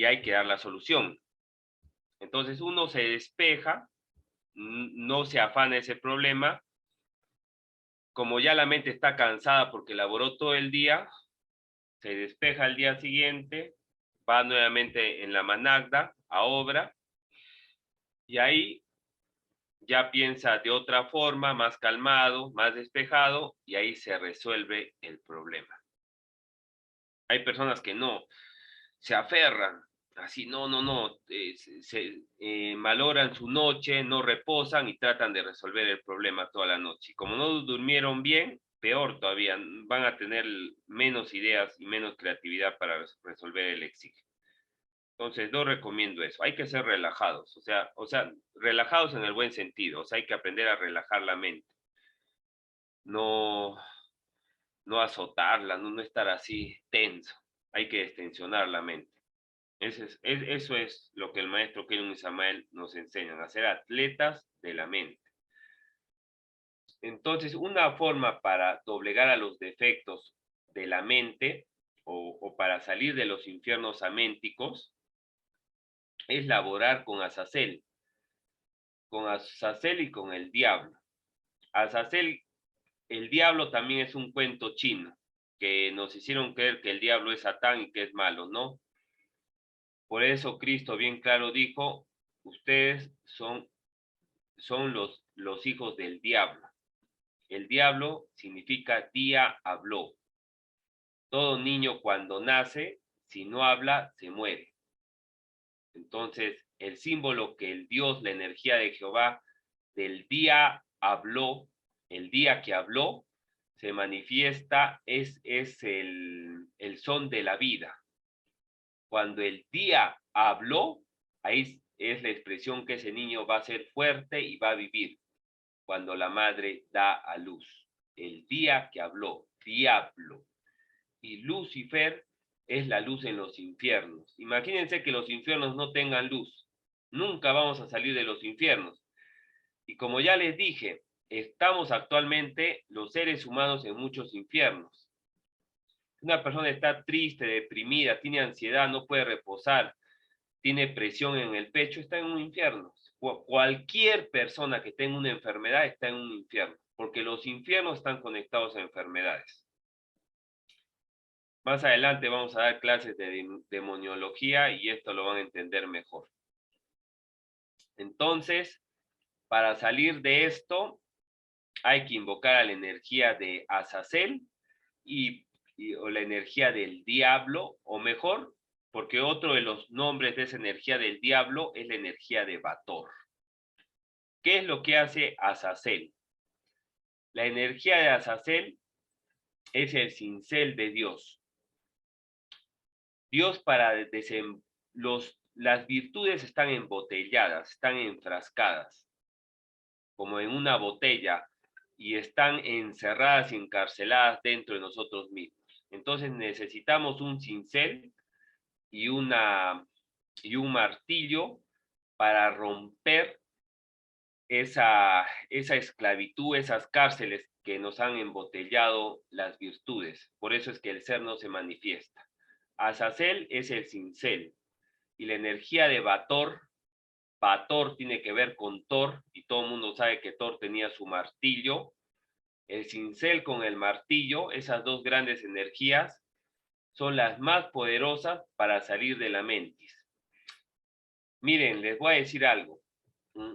hay que dar la solución. Entonces uno se despeja, no se afana ese problema, como ya la mente está cansada porque laboró todo el día, se despeja al día siguiente, va nuevamente en la managda a obra y ahí ya piensa de otra forma, más calmado, más despejado y ahí se resuelve el problema. Hay personas que no, se aferran, así, no, maloran su noche, no reposan y tratan de resolver el problema toda la noche. Y como no durmieron bien, peor todavía, van a tener menos ideas y menos creatividad para resolver el exige. Entonces, no recomiendo eso. Hay que ser relajados, relajados en el buen sentido. O sea, hay que aprender a relajar la mente. No, no azotarla, no estar así tenso. Hay que extensionar la mente. Eso es lo que el maestro Kelvin y Samael nos enseñan, a ser atletas de la mente. Entonces, una forma para doblegar a los defectos de la mente o para salir de los infiernos aménticos es laborar con Azazel y con el diablo. Azazel, el diablo también es un cuento chino, que nos hicieron creer que el diablo es Satán y que es malo, ¿no? Por eso Cristo bien claro dijo, ustedes son los hijos del diablo. El diablo significa día habló. Todo niño cuando nace, si no habla, se muere. Entonces, el símbolo que el Dios, la energía de Jehová, del día habló, el día que habló, se manifiesta, es el son de la vida. Cuando el día habló, ahí es la expresión que ese niño va a ser fuerte y va a vivir. Cuando la madre da a luz. El día que habló, diablo. Y Lucifer es la luz en los infiernos. Imagínense que los infiernos no tengan luz. Nunca vamos a salir de los infiernos. Y como ya les dije, estamos actualmente los seres humanos en muchos infiernos. Una persona está triste, deprimida, tiene ansiedad, no puede reposar, tiene presión en el pecho, está en un infierno. Cualquier persona que tenga una enfermedad está en un infierno, porque los infiernos están conectados a enfermedades. Más adelante vamos a dar clases de demoniología y esto lo van a entender mejor. Entonces, para salir de esto, hay que invocar a la energía de Azazel o la energía del diablo, o mejor, porque otro de los nombres de esa energía del diablo es la energía de Bator. ¿Qué es lo que hace Azazel? La energía de Azazel es el cincel de Dios. Dios las virtudes están embotelladas, están enfrascadas, como en una botella, y están encerradas y encarceladas dentro de nosotros mismos. Entonces necesitamos un cincel y un martillo para romper esa esclavitud, esas cárceles que nos han embotellado las virtudes. Por eso es que el ser no se manifiesta. Azazel es el cincel y la energía de Bator Bator tiene que ver con Thor, y todo el mundo sabe que Thor tenía su martillo. El cincel con el martillo, esas dos grandes energías, son las más poderosas para salir de la mentis. Miren, les voy a decir algo.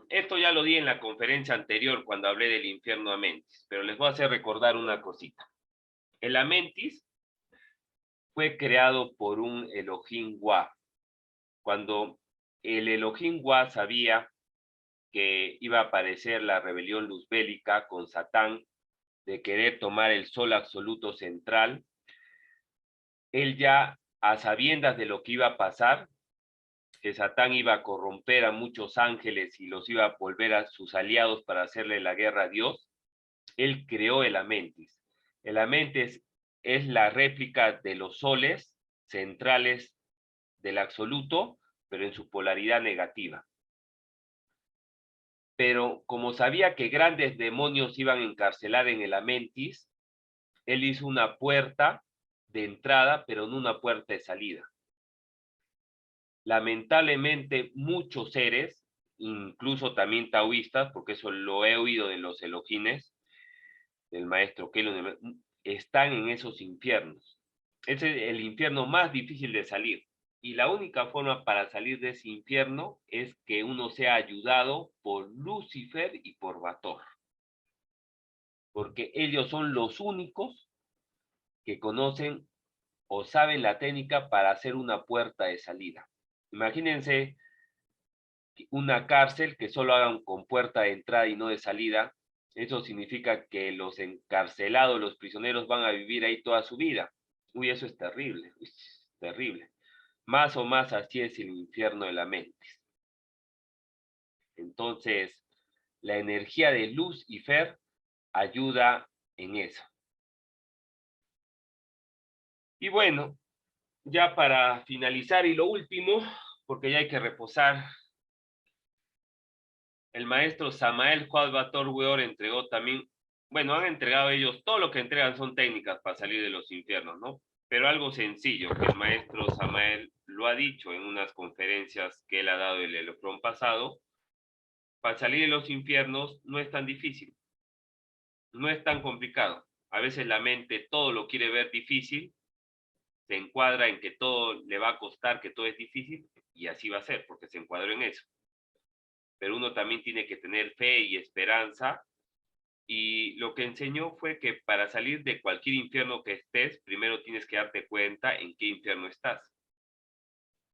Esto ya lo di en la conferencia anterior cuando hablé del infierno Amentis, pero les voy a hacer recordar una cosita. El Amentis fue creado por un Elohim Wa. Cuando el Elohim Wa sabía que iba a aparecer la rebelión luzbélica con Satán de querer tomar el sol absoluto central, él ya a sabiendas de lo que iba a pasar, que Satán iba a corromper a muchos ángeles y los iba a volver a sus aliados para hacerle la guerra a Dios, él creó el Amentis. El Amentis es la réplica de los soles centrales del absoluto, pero en su polaridad negativa. Pero como sabía que grandes demonios iban a encarcelar en el Amentis, él hizo una puerta de entrada, pero no una puerta de salida. Lamentablemente, muchos seres, incluso también taoístas, porque eso lo he oído de los elohines, del maestro Kelun, están en esos infiernos. Es el infierno más difícil de salir. Y la única forma para salir de ese infierno es que uno sea ayudado por Lucifer y por Bator. Porque ellos son los únicos que conocen o saben la técnica para hacer una puerta de salida. Imagínense una cárcel que solo hagan con puerta de entrada y no de salida. Eso significa que los encarcelados, los prisioneros van a vivir ahí toda su vida. Uy, eso es terrible, terrible. Más o más así es el infierno de la mente. Entonces, la energía de luz y fer ayuda en eso. Y bueno, ya para finalizar y lo último, porque ya hay que reposar, el maestro Samael Juan Bator Weor entregó también, bueno, han entregado ellos, todo lo que entregan son técnicas para salir de los infiernos, ¿no? Pero algo sencillo, que el maestro Samael lo ha dicho en unas conferencias que él ha dado el Elefrón pasado, para salir de los infiernos no es tan difícil, no es tan complicado. A veces la mente todo lo quiere ver difícil, se encuadra en que todo le va a costar, que todo es difícil, y así va a ser, porque se encuadró en eso. Pero uno también tiene que tener fe y esperanza, y lo que enseñó fue que para salir de cualquier infierno que estés, primero tienes que darte cuenta en qué infierno estás.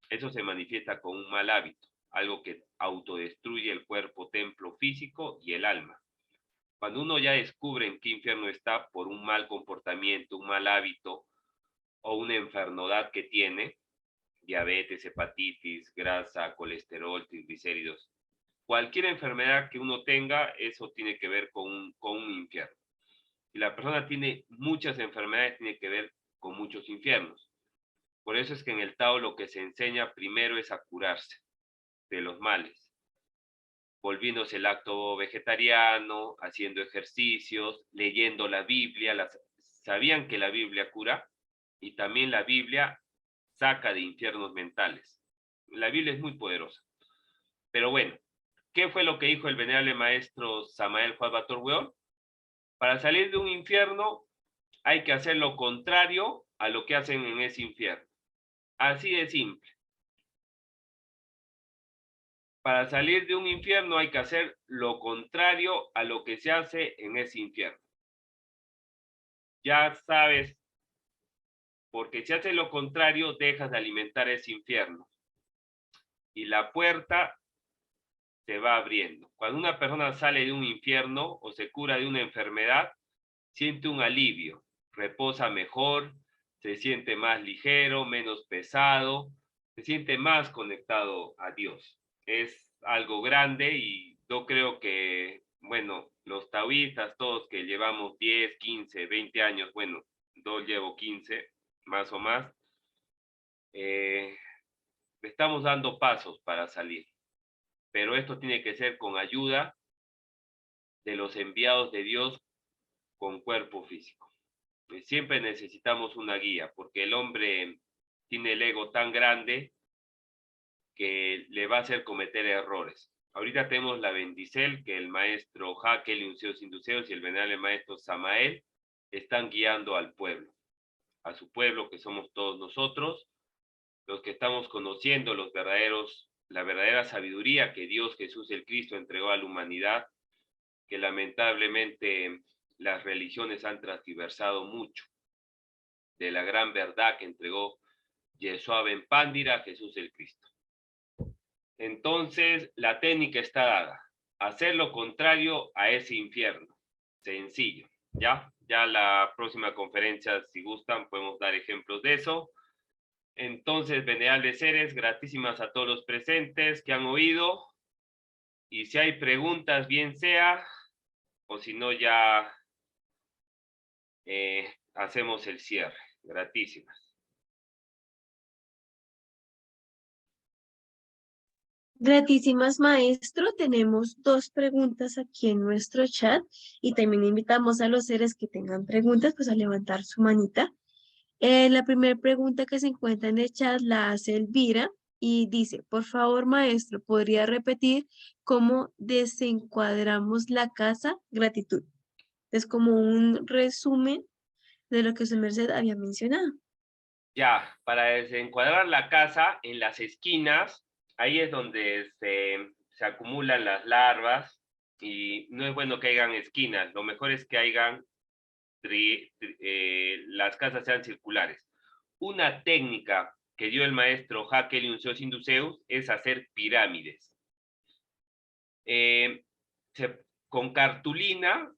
Eso se manifiesta con un mal hábito, algo que autodestruye el cuerpo, templo físico y el alma. Cuando uno ya descubre en qué infierno está por un mal comportamiento, un mal hábito o una enfermedad que tiene, diabetes, hepatitis, grasa, colesterol, triglicéridos, cualquier enfermedad que uno tenga, eso tiene que ver con un infierno. Si la persona tiene muchas enfermedades, tiene que ver con muchos infiernos. Por eso es que en el Tao lo que se enseña primero es a curarse de los males, volviéndose el acto vegetariano, haciendo ejercicios, leyendo la Biblia. Sabían que la Biblia cura y también la Biblia saca de infiernos mentales. La Biblia es muy poderosa. Pero bueno, ¿qué fue lo que dijo el venerable maestro Samael Juan Bator Weor? Para salir de un infierno hay que hacer lo contrario a lo que hacen en ese infierno. Así de simple. Para salir de un infierno hay que hacer lo contrario a lo que se hace en ese infierno. Ya sabes, porque si haces lo contrario, dejas de alimentar ese infierno. Y la puerta se va abriendo. Cuando una persona sale de un infierno o se cura de una enfermedad, siente un alivio, reposa mejor, se siente más ligero, menos pesado, se siente más conectado a Dios. Es algo grande y yo creo que, bueno, los taoístas, todos que llevamos 10, 15, 20 años, bueno, yo llevo 15, más o más, estamos dando pasos para salir. Pero esto tiene que ser con ayuda de los enviados de Dios con cuerpo físico. Siempre necesitamos una guía, porque el hombre tiene el ego tan grande que le va a hacer cometer errores. Ahorita tenemos la Bendicel, que el maestro Jaque, Unceos Induceos y el venerable maestro Samael están guiando al pueblo, a su pueblo que somos todos nosotros, los que estamos conociendo la verdadera sabiduría que Dios Jesús el Cristo entregó a la humanidad, que lamentablemente las religiones han transversado mucho de la gran verdad que entregó Yeshua ben Pandira, Jesús el Cristo. Entonces, la técnica está dada. Hacer lo contrario a ese infierno. Sencillo, ¿ya? Ya la próxima conferencia, si gustan, podemos dar ejemplos de eso. Entonces, venerables seres, gratísimas a todos los presentes que han oído. Y si hay preguntas, bien sea, o si no, ya hacemos el cierre. Gratísimas. Gratísimas, maestro. Tenemos dos preguntas aquí en nuestro chat y también invitamos a los seres que tengan preguntas, pues a levantar su manita. La primera pregunta que se encuentra en el chat la hace Elvira y dice, por favor, maestro, ¿podría repetir cómo desencuadramos la casa? Gratitud. Es como un resumen de lo que su merced había mencionado. Ya, para desencuadrar la casa en las esquinas, ahí es donde se acumulan las larvas y no es bueno que hayan esquinas. Lo mejor es que hayan las casas sean circulares. Una técnica que dio el maestro Hakel y Unceos Induceus es hacer pirámides. Con cartulina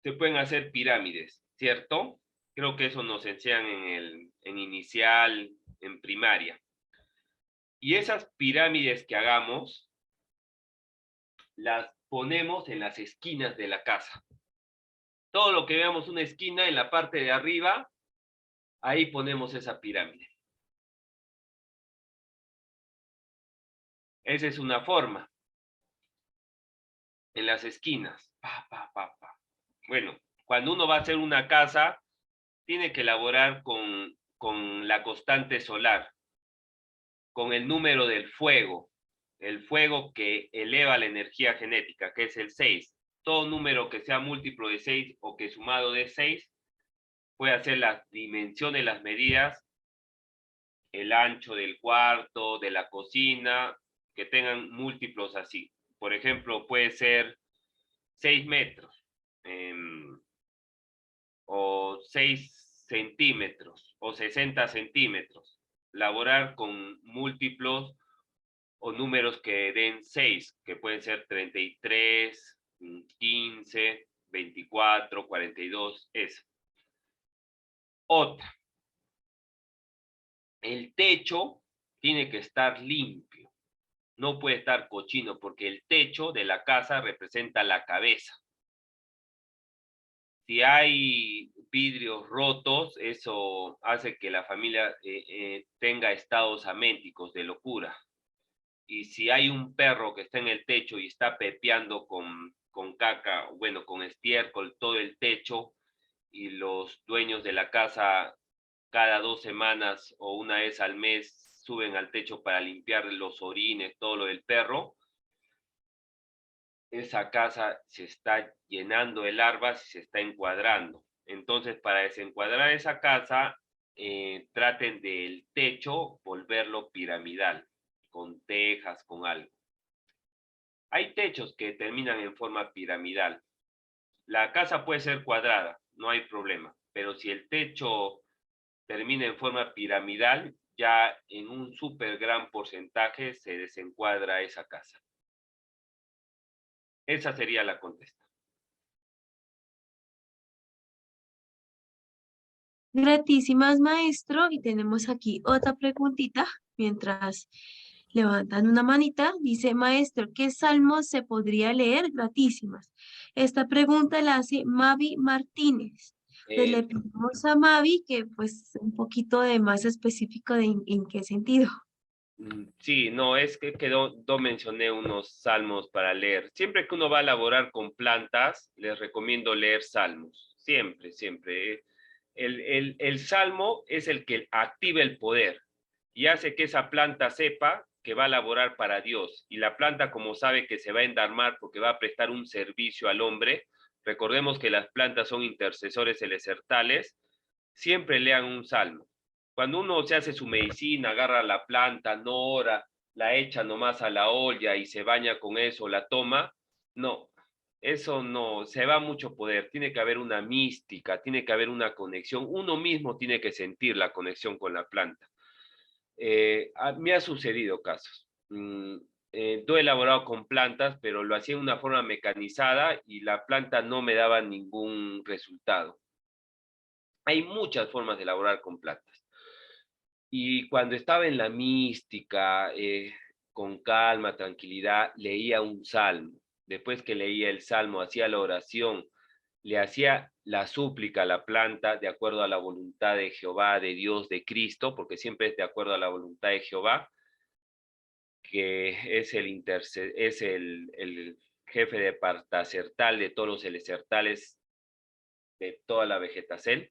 se pueden hacer pirámides, ¿cierto? Creo que eso nos enseñan en inicial, en primaria. Y esas pirámides que hagamos, las ponemos en las esquinas de la casa. Todo lo que veamos una esquina en la parte de arriba, ahí ponemos esa pirámide. Esa es una forma. En las esquinas. Bueno, cuando uno va a hacer una casa, tiene que elaborar con la constante solar, con el número del fuego, el fuego que eleva la energía genética, que es el 6. Todo número que sea múltiplo de 6 o que sumado de 6 puede hacer las dimensiones, las medidas, el ancho del cuarto, de la cocina, que tengan múltiplos así. Por ejemplo, puede ser 6 metros o 6 centímetros o 60 centímetros. Laborar con múltiplos o números que den 6, que pueden ser 33, 15, 24, 42, eso. Otra, el techo tiene que estar limpio, no puede estar cochino porque el techo de la casa representa la cabeza. Si hay vidrios rotos, eso hace que la familia tenga estados aménticos de locura. Y si hay un perro que está en el techo y está pepeando con caca, bueno, con estiércol todo el techo, y los dueños de la casa cada 2 semanas o una vez al mes suben al techo para limpiar los orines, todo lo del perro, esa casa se está llenando de larvas y se está encuadrando. Entonces, para desencuadrar esa casa, traten del techo volverlo piramidal, con tejas, con algo. Hay techos que terminan en forma piramidal. La casa puede ser cuadrada, no hay problema, pero si el techo termina en forma piramidal, ya en un súper gran porcentaje se desencuadra esa casa. Esa sería la contesta. Gratísimas, maestro. Y tenemos aquí otra preguntita mientras levantan una manita. Dice, maestro, ¿qué salmos se podría leer? Gratísimas. Esta pregunta la hace Mavi Martínez. Entonces le pedimos a Mavi que pues un poquito de más específico de en qué sentido. Sí, no, es que no mencioné unos salmos para leer. Siempre que uno va a laborar con plantas, les recomiendo leer salmos. Siempre, siempre. El salmo es el que activa el poder y hace que esa planta sepa que va a laborar para Dios. Y la planta, como sabe que se va a endarmar porque va a prestar un servicio al hombre, recordemos que las plantas son intercesores celestiales, siempre lean un salmo. Cuando uno se hace su medicina, agarra la planta, no ora, la echa nomás a la olla y se baña con eso, la toma, no, eso no, se va mucho poder, tiene que haber una mística, tiene que haber una conexión, uno mismo tiene que sentir la conexión con la planta. Me ha sucedido casos. Yo he elaborado con plantas, pero lo hacía de una forma mecanizada y la planta no me daba ningún resultado. Hay muchas formas de elaborar con plantas. Y cuando estaba en la mística, con calma, tranquilidad, leía un salmo. Después que leía el salmo, hacía la oración, le hacía la súplica a la planta de acuerdo a la voluntad de Jehová, de Dios, de Cristo, porque siempre es de acuerdo a la voluntad de Jehová, que es el jefe de partacertal de todos los celestiales, de toda la vegetación.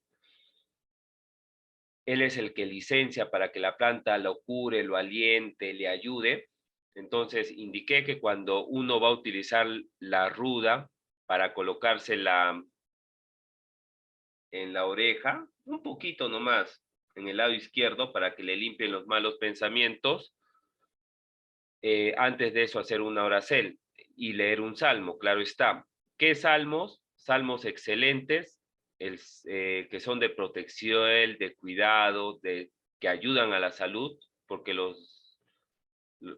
Él es el que licencia para que la planta lo cure, lo aliente, le ayude. Entonces, indiqué que cuando uno va a utilizar la ruda para colocársela en la oreja, un poquito nomás, en el lado izquierdo, para que le limpien los malos pensamientos, antes de eso hacer una oración y leer un salmo, claro está. ¿Qué salmos? Salmos excelentes, que son de protección, de cuidado, que ayudan a la salud, porque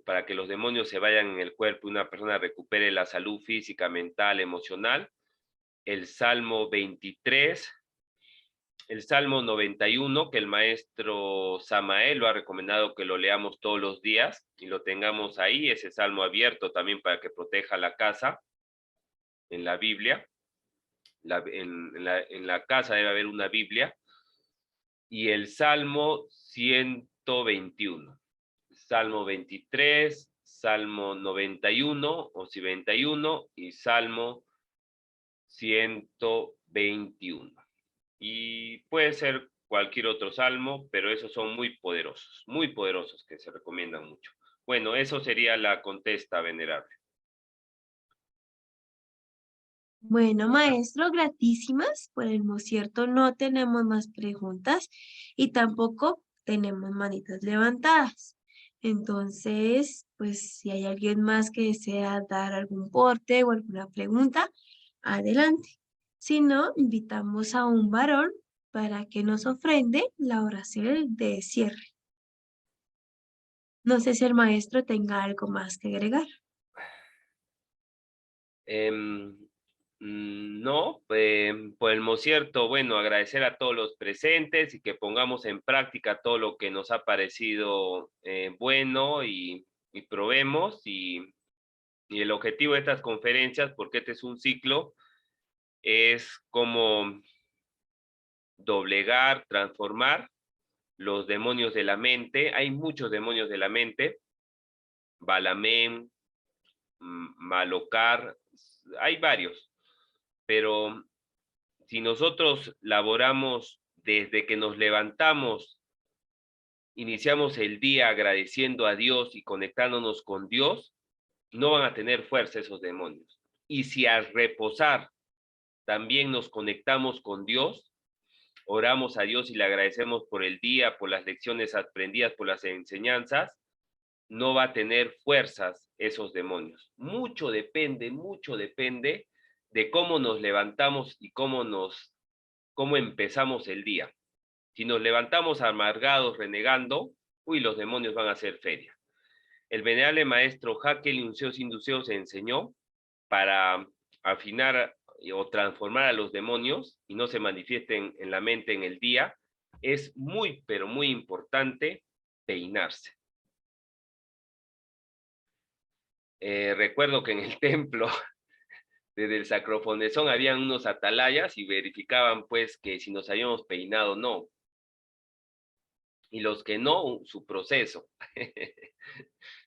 para que los demonios se vayan en el cuerpo y una persona recupere la salud física, mental, emocional. El Salmo 23, el Salmo 91, que el maestro Samael lo ha recomendado que lo leamos todos los días y lo tengamos ahí, ese salmo abierto también para que proteja la casa en la Biblia. En la casa debe haber una Biblia. Y el Salmo 121. Salmo 23, Salmo 91 o 91 y Salmo 121. Y puede ser cualquier otro salmo, pero esos son muy poderosos que se recomiendan mucho. Bueno, eso sería la contesta, venerable. Bueno, maestro, gratísimas. Por el cierto, no tenemos más preguntas y tampoco tenemos manitas levantadas. Entonces, pues si hay alguien más que desea dar algún porte o alguna pregunta, adelante. Si no, invitamos a un varón para que nos ofrende la oración de cierre. No sé si el maestro tenga algo más que agregar. No, por el cierto, bueno, agradecer a todos los presentes y que pongamos en práctica todo lo que nos ha parecido bueno y probemos. Y el objetivo de estas conferencias, porque este es un ciclo, es como doblegar, transformar los demonios de la mente. Hay muchos demonios de la mente, Balamén, Malocar, hay varios, pero si nosotros laboramos desde que nos levantamos, iniciamos el día agradeciendo a Dios y conectándonos con Dios, no van a tener fuerza esos demonios. Y si al reposar también nos conectamos con Dios, oramos a Dios y le agradecemos por el día, por las lecciones aprendidas, por las enseñanzas, no va a tener fuerzas esos demonios. Mucho depende de cómo nos levantamos y cómo empezamos el día. Si nos levantamos amargados, renegando, los demonios van a hacer feria. El venerable maestro Hakel Inuncios Induceos se enseñó para afinar o transformar a los demonios y no se manifiesten en la mente en el día. Es muy, pero muy importante peinarse. Recuerdo que en el templo desde el sacrofonesón habían unos atalayas y verificaban pues que si nos habíamos peinado o no. Y los que no, su proceso,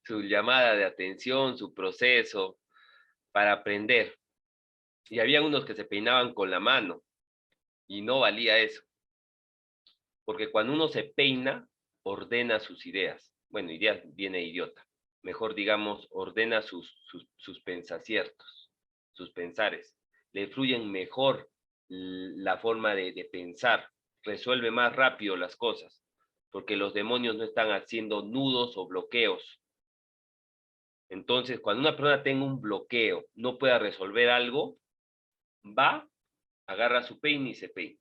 su llamada de atención, su proceso para aprender. Y había unos que se peinaban con la mano y no valía eso. Porque cuando uno se peina, ordena sus ideas. Bueno, ideas viene idiota. mejor digamos, ordena sus pensaciertos, sus pensares. Le fluyen mejor la forma de pensar, resuelve más rápido las cosas, porque los demonios no están haciendo nudos o bloqueos. Entonces, cuando una persona tenga un bloqueo, no pueda resolver algo, va, agarra su peine y se peina.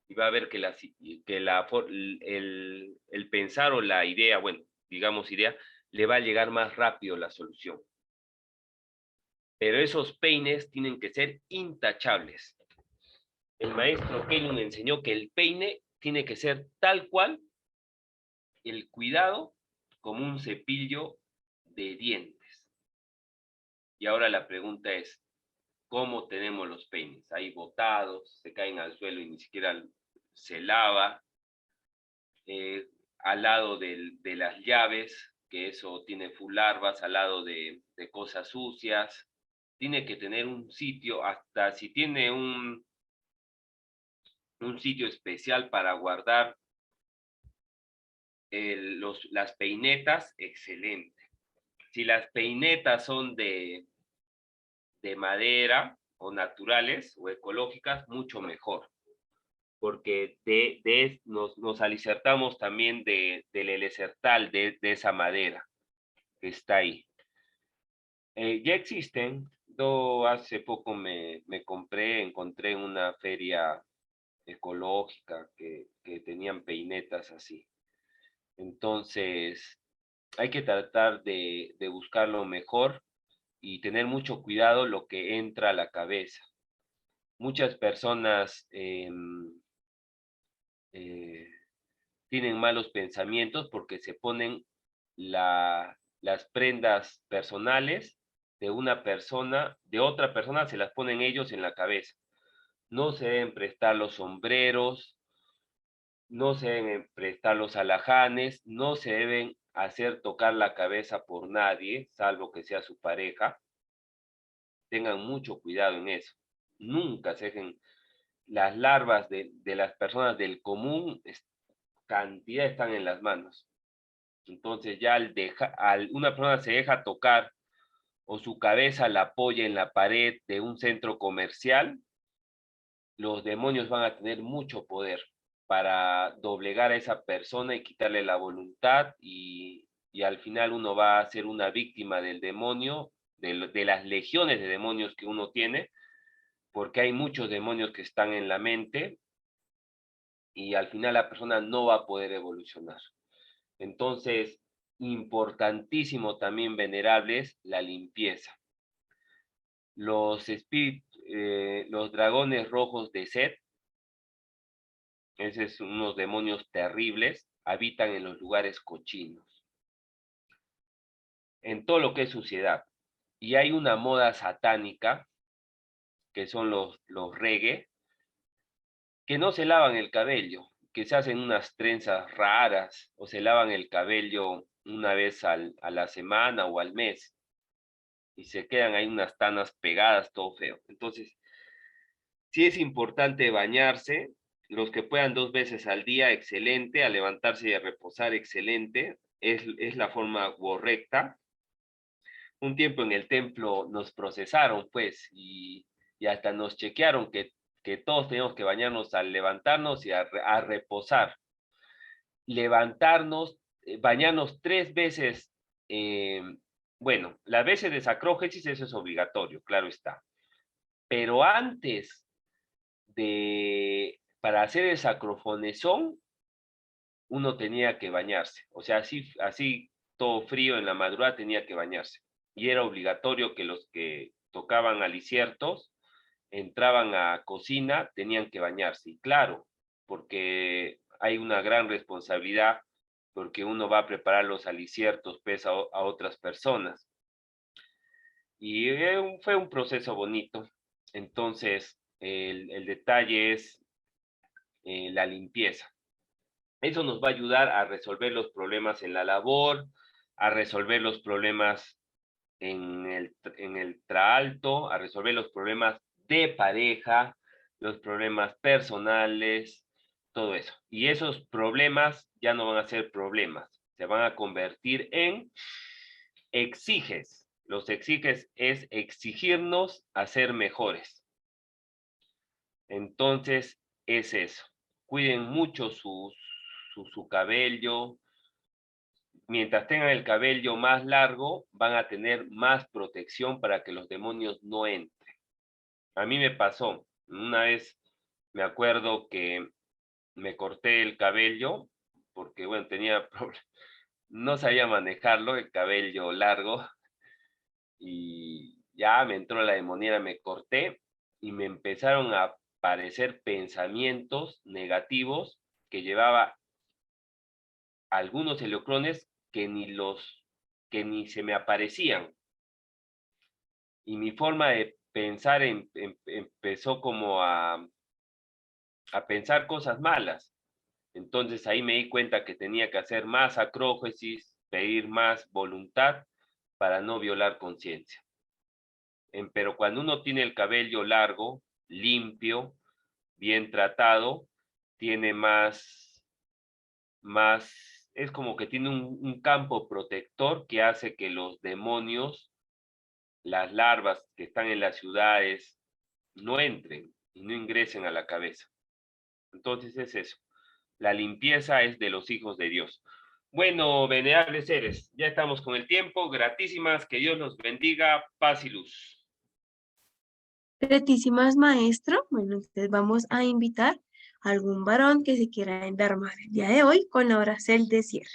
Y va a ver que, el pensar o la idea, bueno, digamos idea, le va a llegar más rápido la solución. Pero esos peines tienen que ser intachables. El maestro Kenyon enseñó que el peine tiene que ser tal cual el cuidado como un cepillo de dientes. Y ahora la pregunta es, ¿cómo tenemos los peines? Ahí botados, se caen al suelo y ni siquiera se lava. Al lado de las llaves, que eso tiene full larvas, al lado de cosas sucias. Tiene que tener un sitio, hasta si tiene un sitio especial para guardar las peinetas, excelente. Si las peinetas son de madera o naturales o ecológicas, mucho mejor, porque nos alicertamos también del elesertal de esa madera que está ahí. Ya existen, yo hace poco encontré en una feria ecológica que tenían peinetas así. Entonces, hay que tratar de buscar lo mejor y tener mucho cuidado lo que entra a la cabeza. Muchas personas eh, tienen malos pensamientos porque se ponen las prendas personales de otra persona se las ponen ellos en la cabeza. No se deben prestar los sombreros, no se deben prestar los alajanes, no se deben hacer tocar la cabeza por nadie, salvo que sea su pareja. Tengan mucho cuidado en eso. Nunca se dejen las larvas de las personas del común, cantidad están en las manos. Entonces ya una persona se deja tocar o su cabeza la apoya en la pared de un centro comercial, los demonios van a tener mucho poder para doblegar a esa persona y quitarle la voluntad y al final uno va a ser una víctima del demonio, de las legiones de demonios que uno tiene, porque hay muchos demonios que están en la mente y al final la persona no va a poder evolucionar. Entonces, importantísimo también, venerables, la limpieza. Los dragones rojos de Set, esos son unos demonios terribles, habitan en los lugares cochinos, en todo lo que es suciedad. Y hay una moda satánica, que son los reggae, que no se lavan el cabello, que se hacen unas trenzas raras o se lavan el cabello una vez a la semana o al mes y se quedan ahí unas tanas pegadas, todo feo. Entonces, sí es importante bañarse, los que puedan 2 veces al día, excelente, a levantarse y a reposar, excelente, es la forma correcta. Un tiempo en el templo nos procesaron, pues, y hasta nos chequearon que todos teníamos que bañarnos al levantarnos y a reposar. Levantarnos, bañarnos 3 veces, bueno, las veces de sacrógesis, eso es obligatorio, claro está. Pero antes para hacer el sacrofonesón, uno tenía que bañarse. O sea, así todo frío en la madrugada tenía que bañarse. Y era obligatorio que los que tocaban aliciertos, entraban a cocina, tenían que bañarse. Y claro, porque hay una gran responsabilidad, porque uno va a preparar los aliciertos pues, a otras personas. Y fue un proceso bonito. Entonces, el detalle es la limpieza. Eso nos va a ayudar a resolver los problemas en la labor, a resolver los problemas en el traalto, a resolver los problemas de pareja, los problemas personales, todo eso. Y esos problemas ya no van a ser problemas, se van a convertir en exiges. Los exiges es exigirnos a ser mejores. Entonces, es eso. Cuiden mucho su cabello. Mientras tengan el cabello más largo, van a tener más protección para que los demonios no entren. A mí me pasó. Una vez me acuerdo que me corté el cabello porque, bueno, tenía problemas. No sabía manejarlo, el cabello largo, y ya me entró la demonía, me corté y me empezaron a aparecer pensamientos negativos que llevaba algunos heliocrones que ni se me aparecían. Y mi forma de pensar empezó como a pensar cosas malas. Entonces ahí me di cuenta que tenía que hacer más acrógesis, pedir más voluntad para no violar conciencia. Pero cuando uno tiene el cabello largo, limpio, bien tratado, tiene es como que tiene un campo protector que hace que los demonios, las larvas que están en las ciudades, no entren y no ingresen a la cabeza. Entonces es eso. La limpieza es de los hijos de Dios. Bueno, venerables seres, ya estamos con el tiempo. Gratísimas, que Dios los bendiga. Paz y luz. Gratísimas, maestro. Bueno, entonces vamos a invitar a algún varón que se quiera endarmar el día de hoy con la oración de cierre.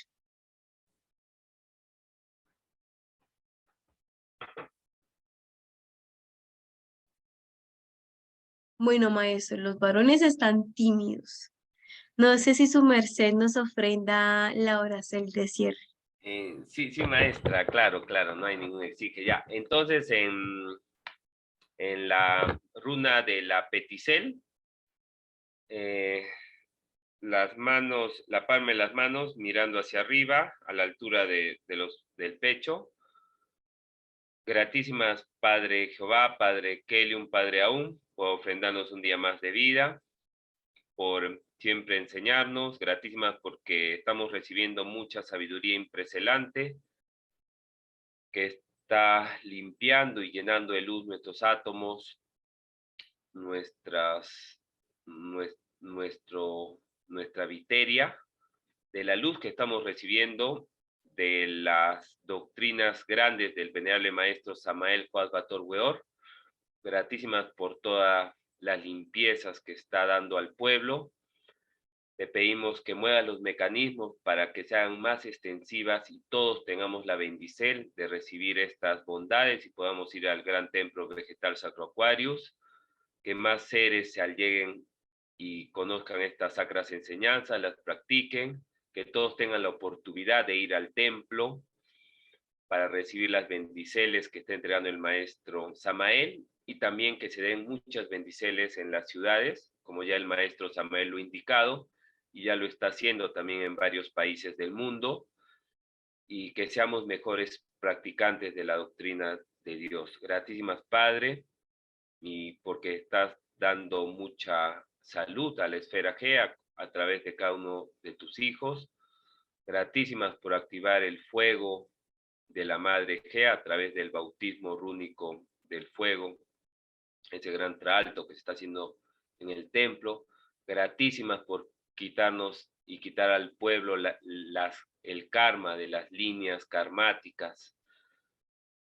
Bueno, maestro, los varones están tímidos. No sé si su merced nos ofrenda la oración de cierre. Sí, sí, maestra, claro, claro, no hay ningún exige. Ya, entonces en la runa de la peticel, las manos, la palma de las manos mirando hacia arriba, a la altura del pecho. Gratísimas, Padre Jehová, Padre Kelium, Padre Aún, por ofrendarnos un día más de vida, por siempre enseñarnos. Gratísimas porque estamos recibiendo mucha sabiduría impresionante que está limpiando y llenando de luz nuestros átomos, nuestra viteria, de la luz que estamos recibiendo de las doctrinas grandes del venerable maestro Samael Juan Bator Weor. Gratísimas por todas las limpiezas que está dando al pueblo. Le pedimos que mueva los mecanismos para que sean más extensivas y todos tengamos la bendición de recibir estas bondades y podamos ir al gran templo vegetal Sacro Aquarius, que más seres se alleguen y conozcan estas sacras enseñanzas, las practiquen, que todos tengan la oportunidad de ir al templo para recibir las bendiceles que está entregando el maestro Samael, y también que se den muchas bendiceles en las ciudades, como ya el maestro Samael lo ha indicado, y ya lo está haciendo también en varios países del mundo, y que seamos mejores practicantes de la doctrina de Dios. Gratísimas, Padre, y porque estás dando mucha salud a la esfera G a través de cada uno de tus hijos. Gratísimas por activar el fuego de la Madre G a través del bautismo rúnico del fuego, ese gran traalto que se está haciendo en el templo. Gratísimas por quitarnos y quitar al pueblo el karma de las líneas karmáticas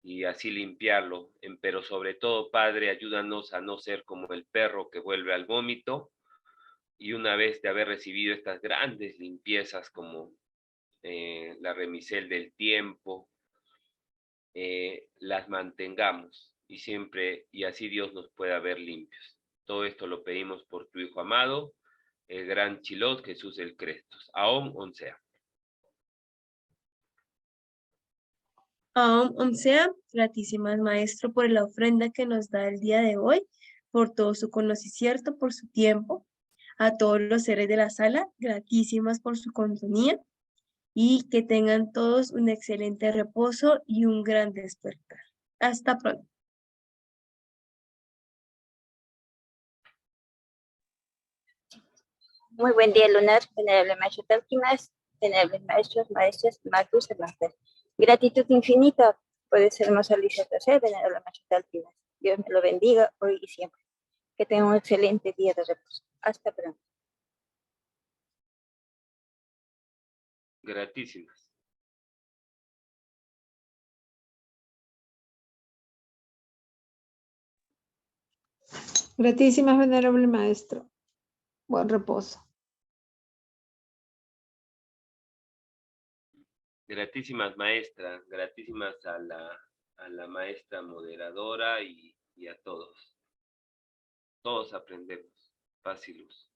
y así limpiarlo. Pero sobre todo, Padre, ayúdanos a no ser como el perro que vuelve al vómito, y una vez de haber recibido estas grandes limpiezas como la remisel del tiempo, las mantengamos y siempre, y así Dios nos pueda ver limpios. Todo esto lo pedimos por tu Hijo amado, el gran Chilot Jesús el Crestos. Aom Onsea. Aún sea, gratísimas, maestro, por la ofrenda que nos da el día de hoy, por todo su conocimiento, por su tiempo. A todos los seres de la sala, gratísimas por su compañía y que tengan todos un excelente reposo y un gran despertar. Hasta pronto. Muy buen día, lunar, venerable maestro Tolkinas, venerables maestros, maestras, magos, hermanos. Gratitud infinita Puede ser hermosa Alicia Tercer, venerable maestra Altina. Dios me lo bendiga hoy y siempre. Que tenga un excelente día de reposo. Hasta pronto. Gratísimas. Gratísimas, venerable maestro. Buen reposo. Gratísimas maestras, gratísimas a la maestra moderadora y a todos. Todos aprendemos. Paz y luz.